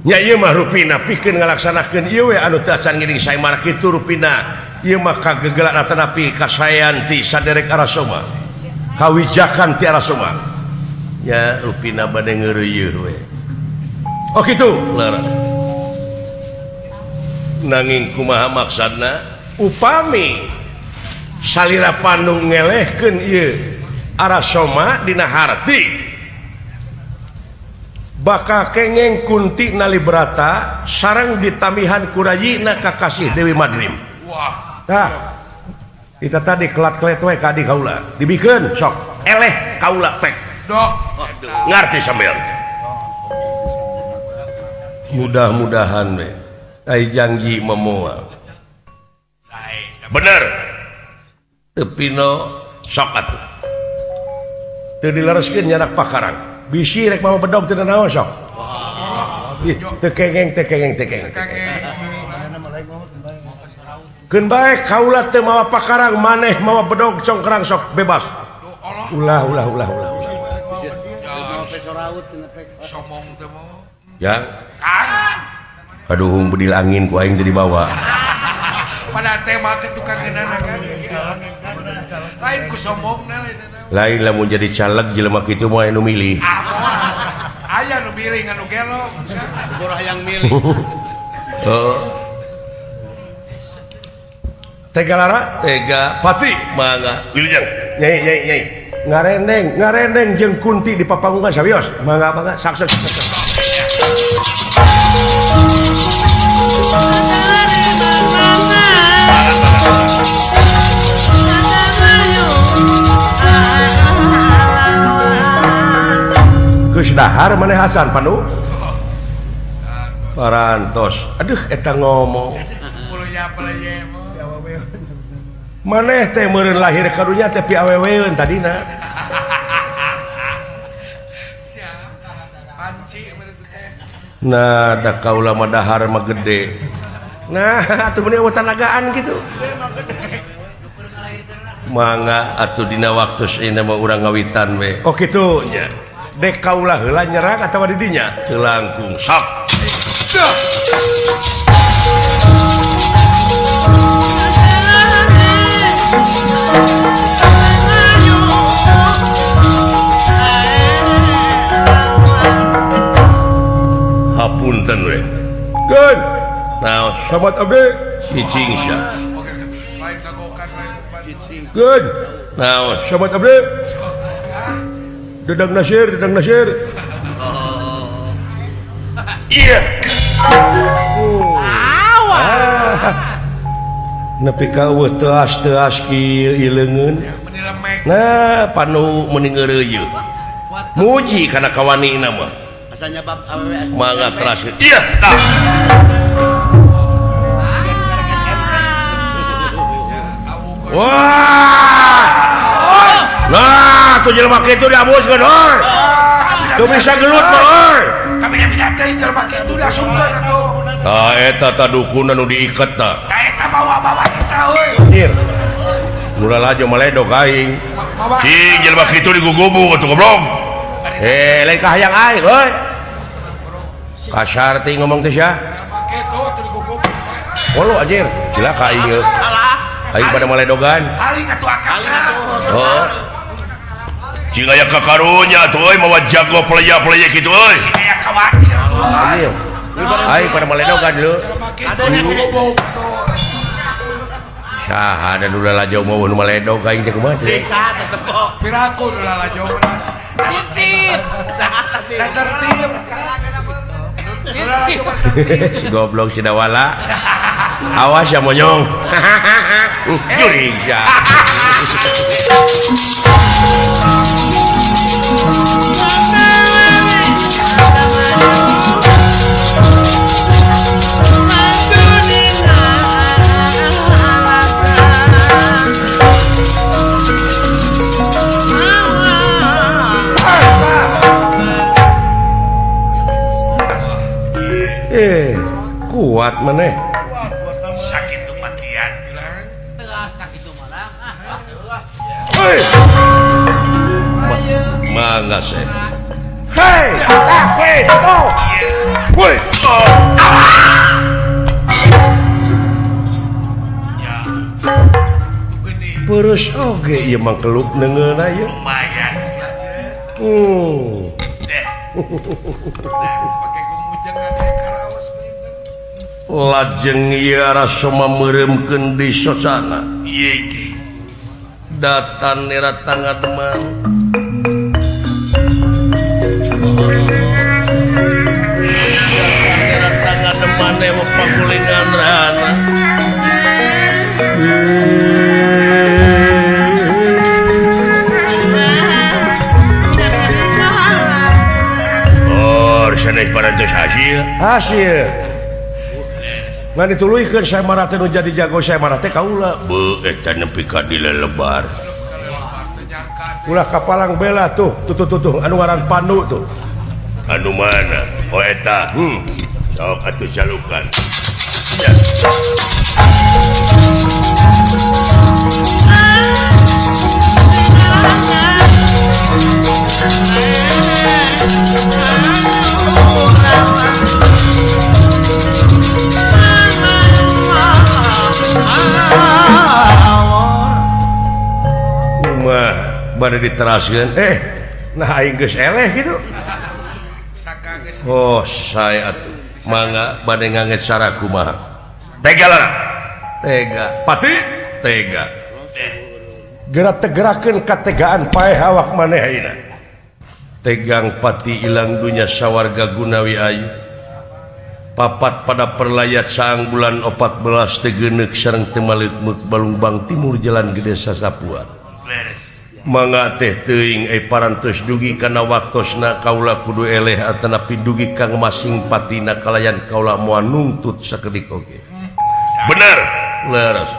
E: nya ieu mah rupina pikeun ngalaksanakeun ieu we anu teu acan ngiring sae marah kitu rupina ieu mah kagegelan tanapi kasayan ti saderek Arasoma kawijakan ti Arasoma nya rupina bade ngeureuyeuh we oh kitu leres nanging kumaha maksudna upami salira Panu ngelehkeun ieu Arasoma dina harti bakal kengeng Kunti Nalibrata sareng ditamihan kurayina kakasih Dewi Madrim
C: Wah,
E: nah kita tadi kelat-kelet we ka di kaula dibikeun sok eleh kaula pek
C: dok.
E: ngarti sampean mudah-mudahan we ai janji memoal bener tepino sok atuh teu dilereskeun nyanak pakarang bisi rek mau bedog teu naon sok teu kengeng
C: Kage.
E: keun bae kaula teu mawa pakarang maneh mawa bedog congkrang sok bebas
C: Allah,
E: ulah
F: Pesoraut tina pek.
C: somong teh mau.
E: ya
C: Kan
E: aduh bedil angin ku aing teu dibawa
C: pada tema teh tukang eunana kan. Lain ku sombongna lain.
E: lain lamun jadi caleg jelema kitu mah anu milih
C: Ah, moal. Aya nu milih anu gelong.
F: Urang yang milih.
E: Tega Lara tega Pati mangga wilujeng nyai ngarendeng jeung Kunti di papangungan sawios mangga sakses geus dahar maneh Hasan Panu parantos aduh eta ngomong
C: Puluh ya peleye.
E: maneh teh meureun lahir karunya teh pi aweweun tadina
C: Ya, panci berarti teh.
E: nah da kaula mah dahar mah gede nah atuh meuni tanagaan gitu mangga atuh dina waktu ini mah urang ngawitan we oh kitu nya dek kaula heula nyerang atawa di dinya teu langkung sok hapunten we Gun nah sahabat abdi cicing sia
C: Oke, lain kagokan lain bantu.
E: Gun nah sahabat abdi Dedang Nasir iya nepi ka eueuh teas kieu ileungeun
C: Meni lemek.
E: nah panu meuning eureuy muji kana kawanina mah
F: Asalnya bab awewe
E: mangga teras iya tah wah nah tuh jelema kitu diabuskeun heuh tuh bisa gelut mah heuh
C: Kami bina teh jelema kitu diasungkeun atuh.
E: tah eta tah dukun anu diiket tah
C: Da eta bawa-bawa kita euy.
E: anjir nu lalajo maledog aing
C: Bawa.
E: cing jelema kitu digugubu atuh goblok lain kahayang aing euy kasar teh ngomong teh sia
C: Jelema kitu teu diguguk.
E: Olo anjir, cilaka aing ge. Aing pada maledogan.
C: Hari atuh akangna.
E: Oh. Cing aya kakarunya tuh euy mawa jago playa-playa kitu euy.
C: Aya khawatir atuh.
E: Anjir. Aing pada maledogan dulu.
C: Jelema kitu diguguk atuh.
E: Saha dan ulah lajau mau nu maledog aing teh kumaha teh.
F: Siksa tetep kok.
C: Piraku ulah lajo bener.
F: Titip.
C: Da tertib. Ulah lajo bertertib.
E: Si goblok si dawala. Awas ya monyong. Juring sia. Kuat maneh.
C: Sakit kematian bilang.
E: Hei. Mangga se. Hei, weh, to. Weh.
C: Gini
E: Peureuss oge ieu mah keluk neungeun aya.
C: lumayan. Deh. Pakai gumujeng ada karaos bener.
E: Lajeng ieu rasa mameuremkeun di sosana.
C: Iya iki.
E: Datan era tangga demang. Era tangga demang ewa pakulingan rana. Oh, sanes pada tos hasil ngan dituluikeun saya marah teh nu jadi jago saya marah teh kaula beuh eta nepi ka dilelebar ulah kapalang bela tuh anu ngaran Pandu tuh anu mana oh eta sok atuh calukan ya. Bade diteraskeun nah aing geus eleh gitu
C: Saka geus
E: oh saya atuh mangga bade nganget cara kumaha tega lah tega pati tega gerak tegerakeun kategaan paeh awak maneh ayeuna tegang pati ilang dunya sawarga gunawi ayu papat pada perlayat saang bulan 14 tegeuneuh sareng teu maleuk balungbang timur jalan gede Sasapuan
C: beres.
E: mangga teh teuing parantos dugi kana waktosna kaula kudu eleh atanapi dugi kang masing patina kalayan kaula moal nungtut sakedik oge bener leres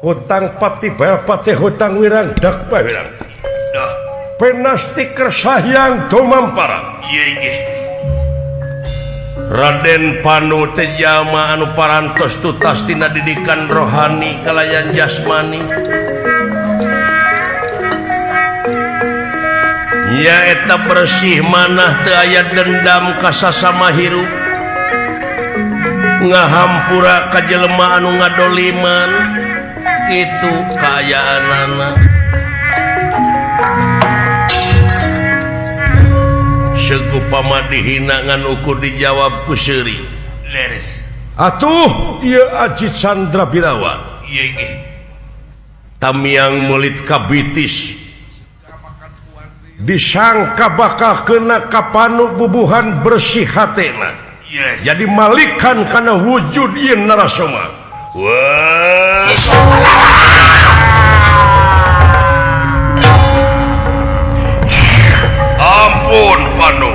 E: hutang pati pati hutang wirang dak bae wirang penasti kersayang tumampara Raden Panu teh jalma anu parantos tutas tina didikan rohani kalayan jasmani nya eta bersih manah teu aya dendam ka sasama hirup ngahampura ka jelema anu ngadoliman kitu kaayaanana segu pamadihina ngan ukur dijawab ku seuri
C: Leres.
E: atuh ieu Aji Chandra Birawa
C: Iya ge.
E: tamiang mulit kabitis disangka bakal kena kapanu bubuhan bersih hatena
C: Yes.
E: jadi malikan karena wujud ieu narasoma wah ampun Panu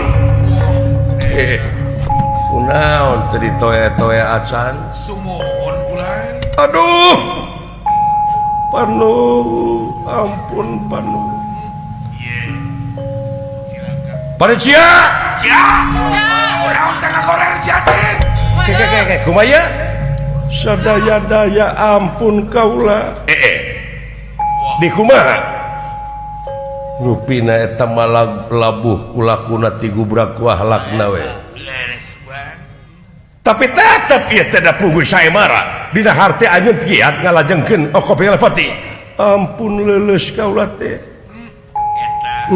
E: kunaon teu ditoe-toe acan
C: Sumohon bulan.
E: aduh Panu ampun Panu
C: Silakan.
E: Panitia
C: Ya. Udah tengah korek jadi.
E: Keke kumaya sadaya-daya ampun kaula di kumaha rupina eta malag labuh kulakuna ti gubrak ku ahlakna we
C: Leres ban.
E: tapi tetep ieu teh da puguh saemara dina harte anjeun kiat ngalajengkeun kopi lepati ampun leuleus kaula teh
C: Eta.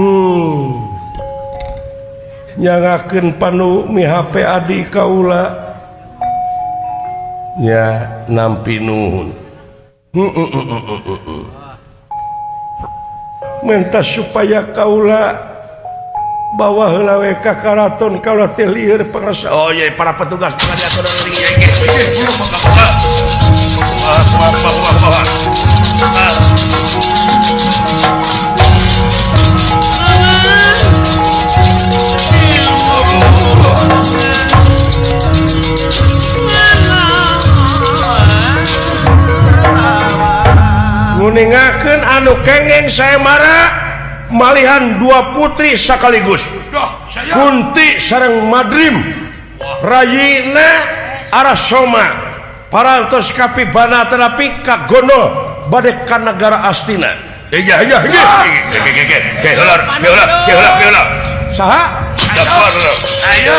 E: nyangakeun Panu mihape adi kaula ya nampi nuhun minta supaya kaula bawa heula we ka karaton kaula teh lieur pangrasa oh iya para petugas pengadilan ring ya nguningakeun anu kengeng saemara malihan dua putri sekaligus
C: Doh, saya.
E: Kunti sareng Madrim rayina Arasoma parantos kapibana terapi kagono bade ka negara Astina iya heula saha
C: Ayo.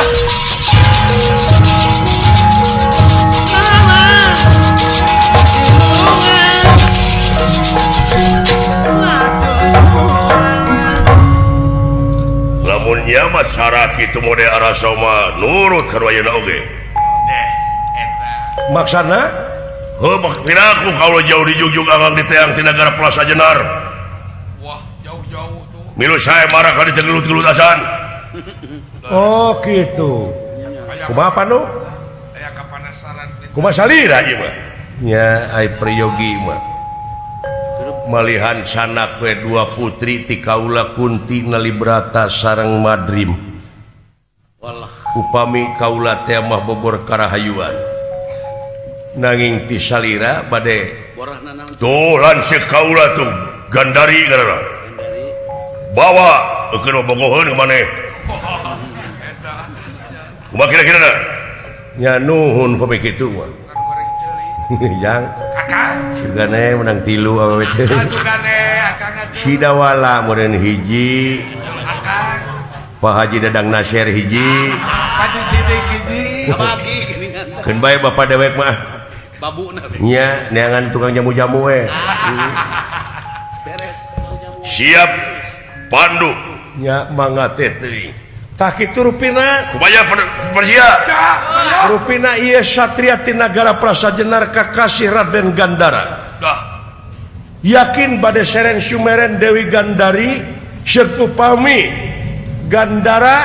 E: lamun nyamat sarah kitu mode Arasoma nurut karwayana oge
C: Deh. Eta.
E: maksana heuh maktiraku kalau jauh di jugjug agang di teang ti negara Plaza Jenar
C: Wah, jauh-jauh tuh.
E: milu saya marah ka ditegelut-gelut asan oh gitu kumaha Panu
C: Aya kapanasaran di
E: kumaha salira ieu mah nya ai priyogi mah malihan sanak we dua putri ti kaula Kunti Nalibrata sareng Madrim
F: Walah.
E: upami kaula teh mah bobor karahayuan nanging ti salira bade
F: Borahna naon
E: tuh lansek kaula tuh Gandari ngaranna
F: dari
E: bawa eukeun bogoheun ka maneh
C: Eta.
E: kumaha kira-kira na nya nuhun pami kitu mah
C: Kan goreng ceuli.
E: yang
C: Akang.
E: sugane menang 3 awewe teh
C: Masukane akang atuh.
E: sidawala meureun hiji
C: Akang.
E: Pak Haji Dadang Nasir hiji
C: Pati sidik hiji.
F: kabagi geuningan
E: keun bae bapak dewek mah
F: babuna we.
E: nya neangan tukang jamu-jamu we
F: Beres.
E: siap Pandu nya mangga teh teuing tah kitu rupina kumaya persia
C: Cak. Ayo.
E: rupina ieu satria ti nagara Prasajenar kakasih Raden Gandara
C: Dah.
E: yakin bade seren sumeren Dewi Gandari sekupami Gandara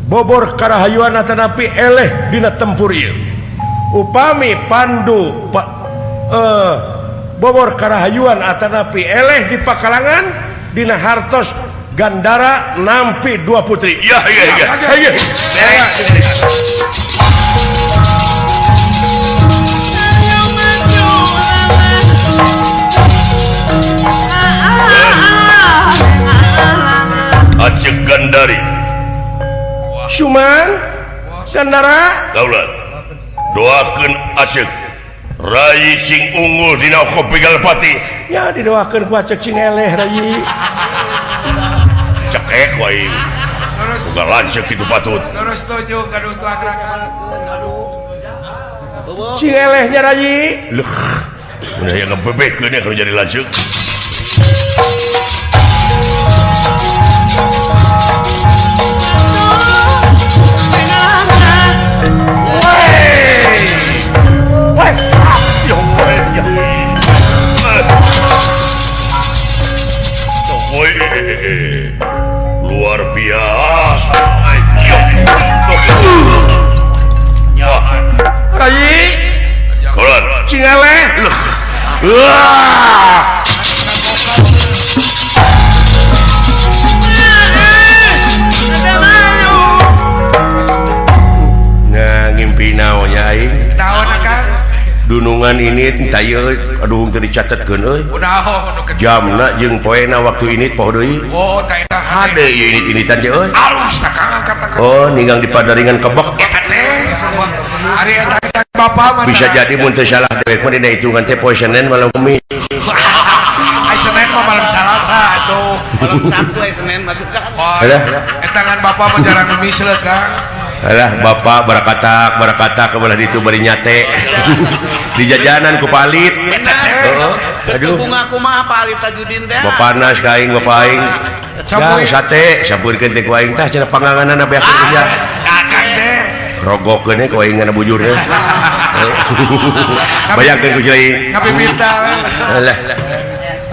E: bobor karahayuan atanapi eleh dina tempur ieu upami Pandu bobor karahayuan atanapi eleh di pakalangan dina hartos Gandara nampi dua putri iya Aceh Gandari
A: Suman Gandara
E: kaulah doakeun Aceh Rai sing unggul dina kopi Galpati
A: ya didoakeun ku Aceh Cingeleh Rai
E: cekek wae
C: Lurus
E: boga lanceuk kitu patut
C: lurus tujuh gaduh tuang rakaman.
A: Cingelehnya Rai
E: leuh udah yang ngebebekeun ya kalau jadi lanceuk luar biasa
A: Rai
E: Kolan
A: Cingeleh
E: nah ngimpi naonnya aing
C: Naon Kang?
E: dunungan ini tah ieu aduh teu dicatetkeun euy
C: Udah nu kecil.
E: jamna jeung poena waktu ini poho deui
C: Oh, tak eta
E: hade ieu ini-initan teh euy
C: alus tak Kang angkat tak.
E: oh ninggang di padaringan kebek
C: Eta teh sama ari eta Bapak mah.
E: bisa jadi mun teu salah dewek mah dina hitungan teh poe Senin malam Kamis
C: Ai Senin mah malam Salasa atuh.
F: Malam Sabtu Senin mah Kang.
C: Oh,
E: Alah.
C: eta kan Bapak mah jarang misleut Kang.
E: alah bapak barakatak kebelah ditu bari nyate di jajanan ku palit
C: Eta teh.
E: heeh aduh
F: Bunga kumaha palit Tajudin teh.
E: bapanas ka aing bapak aing
C: Campuy.
E: Jang sate sampurkeun teh ku aing tah cenah panganganan beak kerja
C: Kakak teh.
E: rogokeun ku aing ngana bujur teh bayangkeun ku cai
C: Ngapipita.
E: alah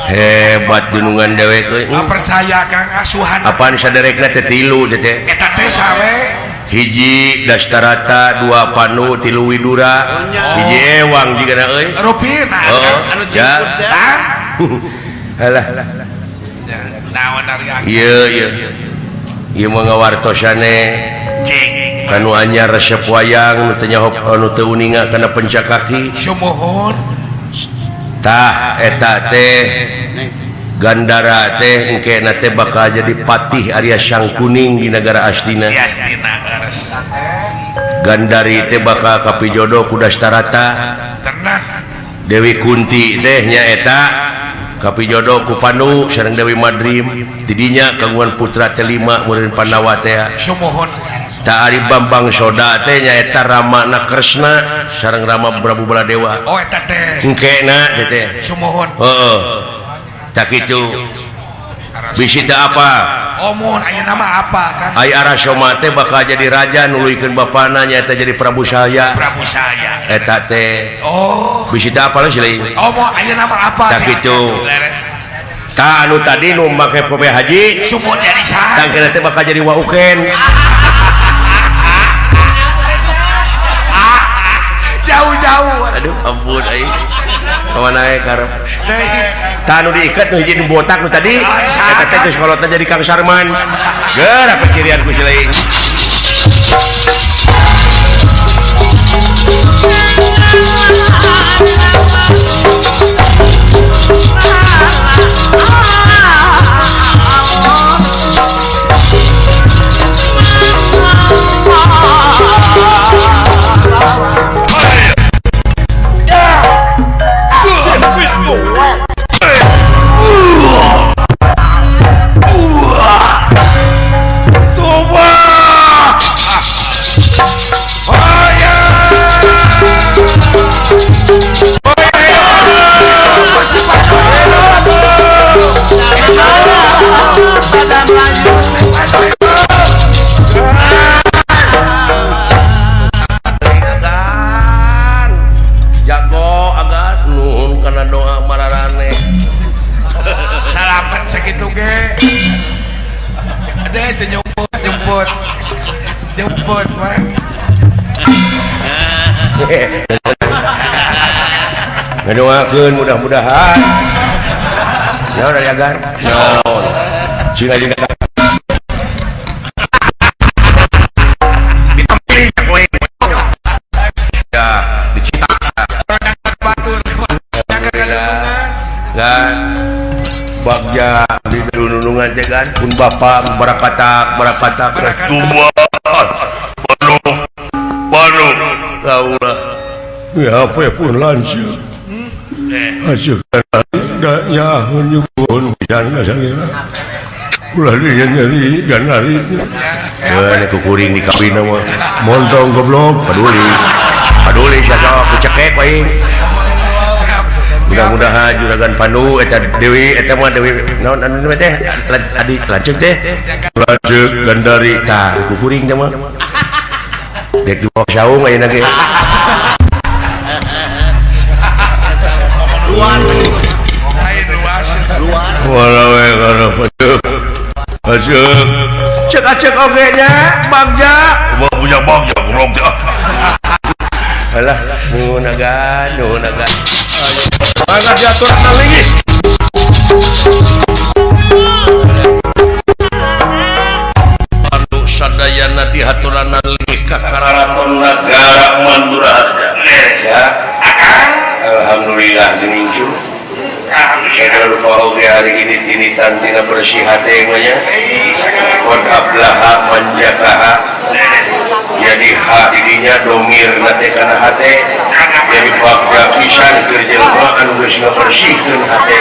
E: hebat dunungan dewek euy
C: Nggak percaya Kang asuhan.
E: apaan saderekna teh 3 teh
C: Eta teh sawe.
E: hiji Dastarata 2 Panu 3 Widura hiji Ewang jigana euy
C: Rupina.
E: oh
F: Anu
E: ya
F: jemput teh.
C: Kang.
E: alah
C: Naon ari Kang?
E: ieu ieu mah ngawartosane
C: Cing.
E: kanu anyar resep wayang nu teu nyaho anu teu uninga kana pencakaki
C: Sumuhun.
E: tah eta teh Gandara teh engke na teh bakal jadi patih Arya Sang Kuning di negara Astina
C: Yastina gares.
E: Gandari teh bakal kapijodoh ku Dastarata
C: Tenang.
E: Dewi Kunti teh nyaeta kapijodoh ku Panu sareng Dewi Madrim tidinya kagungan putra teh 5 murid Pandawa teh
C: Sumuhun.
E: ta Ari Bambang Soda teh nyaeta Ramana Kresna sareng Rama Prabu Baladewa
C: Oh eta teh.
E: engke na teh
C: Sumuhun.
E: heeh tak kitu bisi teh apa
C: Omun aya nama apa Kang?
E: ai Arasoma teh bakal jadi raja nuluykeun bapana nyaeta jadi Prabu Salya
C: Prabu saya.
E: eta teh
C: Oh.
E: bisi teh apa lah sileuing
C: Omun aya nama apa?
E: Tak
C: teh?
E: gitu.
C: Leres.
E: ta anu tadi nu make pope haji
C: Sumut jadi saha?
E: tangkena teh bakal jadi wauken
C: Jauh-jauh.
E: aduh ampun ai kemana ya karep
C: Deui.
E: ta anu diikat nu hiji nu botak nu tadi eta teh geus kolotna jadi Kang Sarman geura pecirian ku sileuing jago agan nuhun kana doa mararane
C: Salamet sakitu ge. Deh teh jemput. Jemput mah.
E: ngadoakeun mudah-mudahan naon dari agan naon cing aja ya dicita
C: Batur. Jaga kandungan.
E: kan bagja di dulu nunungan jangan pun bapak barakatak tumbuh baru tahu lah ya apa pun lanjut asyik ya nyugun jangan sangat ulah dia nyari ganari ini kukuring di kawin nama montong goblok paduli siapa kecekek baik mudah-mudahan juragan Pandu eta Dewi eta mah Dewi naon anu teh adik lanceuk teh lanceuk gandari tah kukuring teh mah dek di bawah saung ayeuna ge
C: lain luas
E: walau we kana padeu asyik cek oge nya bagja mau punya bagja goblok teh alah nuhun agak diatur lagi anu sadayana dihaturana leuwih ka Karaton Nagara Mandura Harja ya alhamdulillah jeung Kita lupa oke hari ini santina bersih hati nya Qad aflaha man zakaha jadi hadinya domir nate kana hati jadi bagja pisan keur jelema anu geus ngabersihkeun hati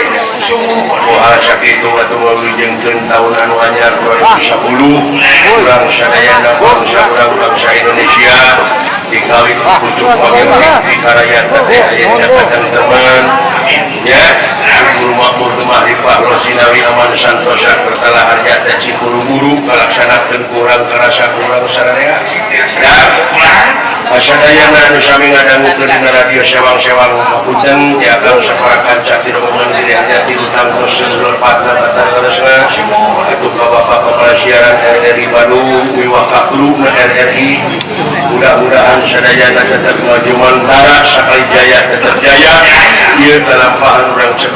E: moal sakitu atuh ngawujengkeun taun anu anyar 2010 urang sadayana bangsa Indonesia dikawin pucuk panggilan di karayat teh aya teman ya guru makmur mahrifah rosinawi aman santosa bertalah harja teh ciburu-buru kalaksanakeun kurang karasa kurang sadaya asadayana anu sami ngadangukeun dina radio sewang-sewang papunten ya kang saparakan cakti rombongan diri hati utang terus patna tatarasna atuh ka Bapak Kepala Siaran RRI Bandung wiwakaklu na RRI mudah-mudahan sadayana tetap maju mantara sakali jaya tetap jaya ieu kalampahan urang cekap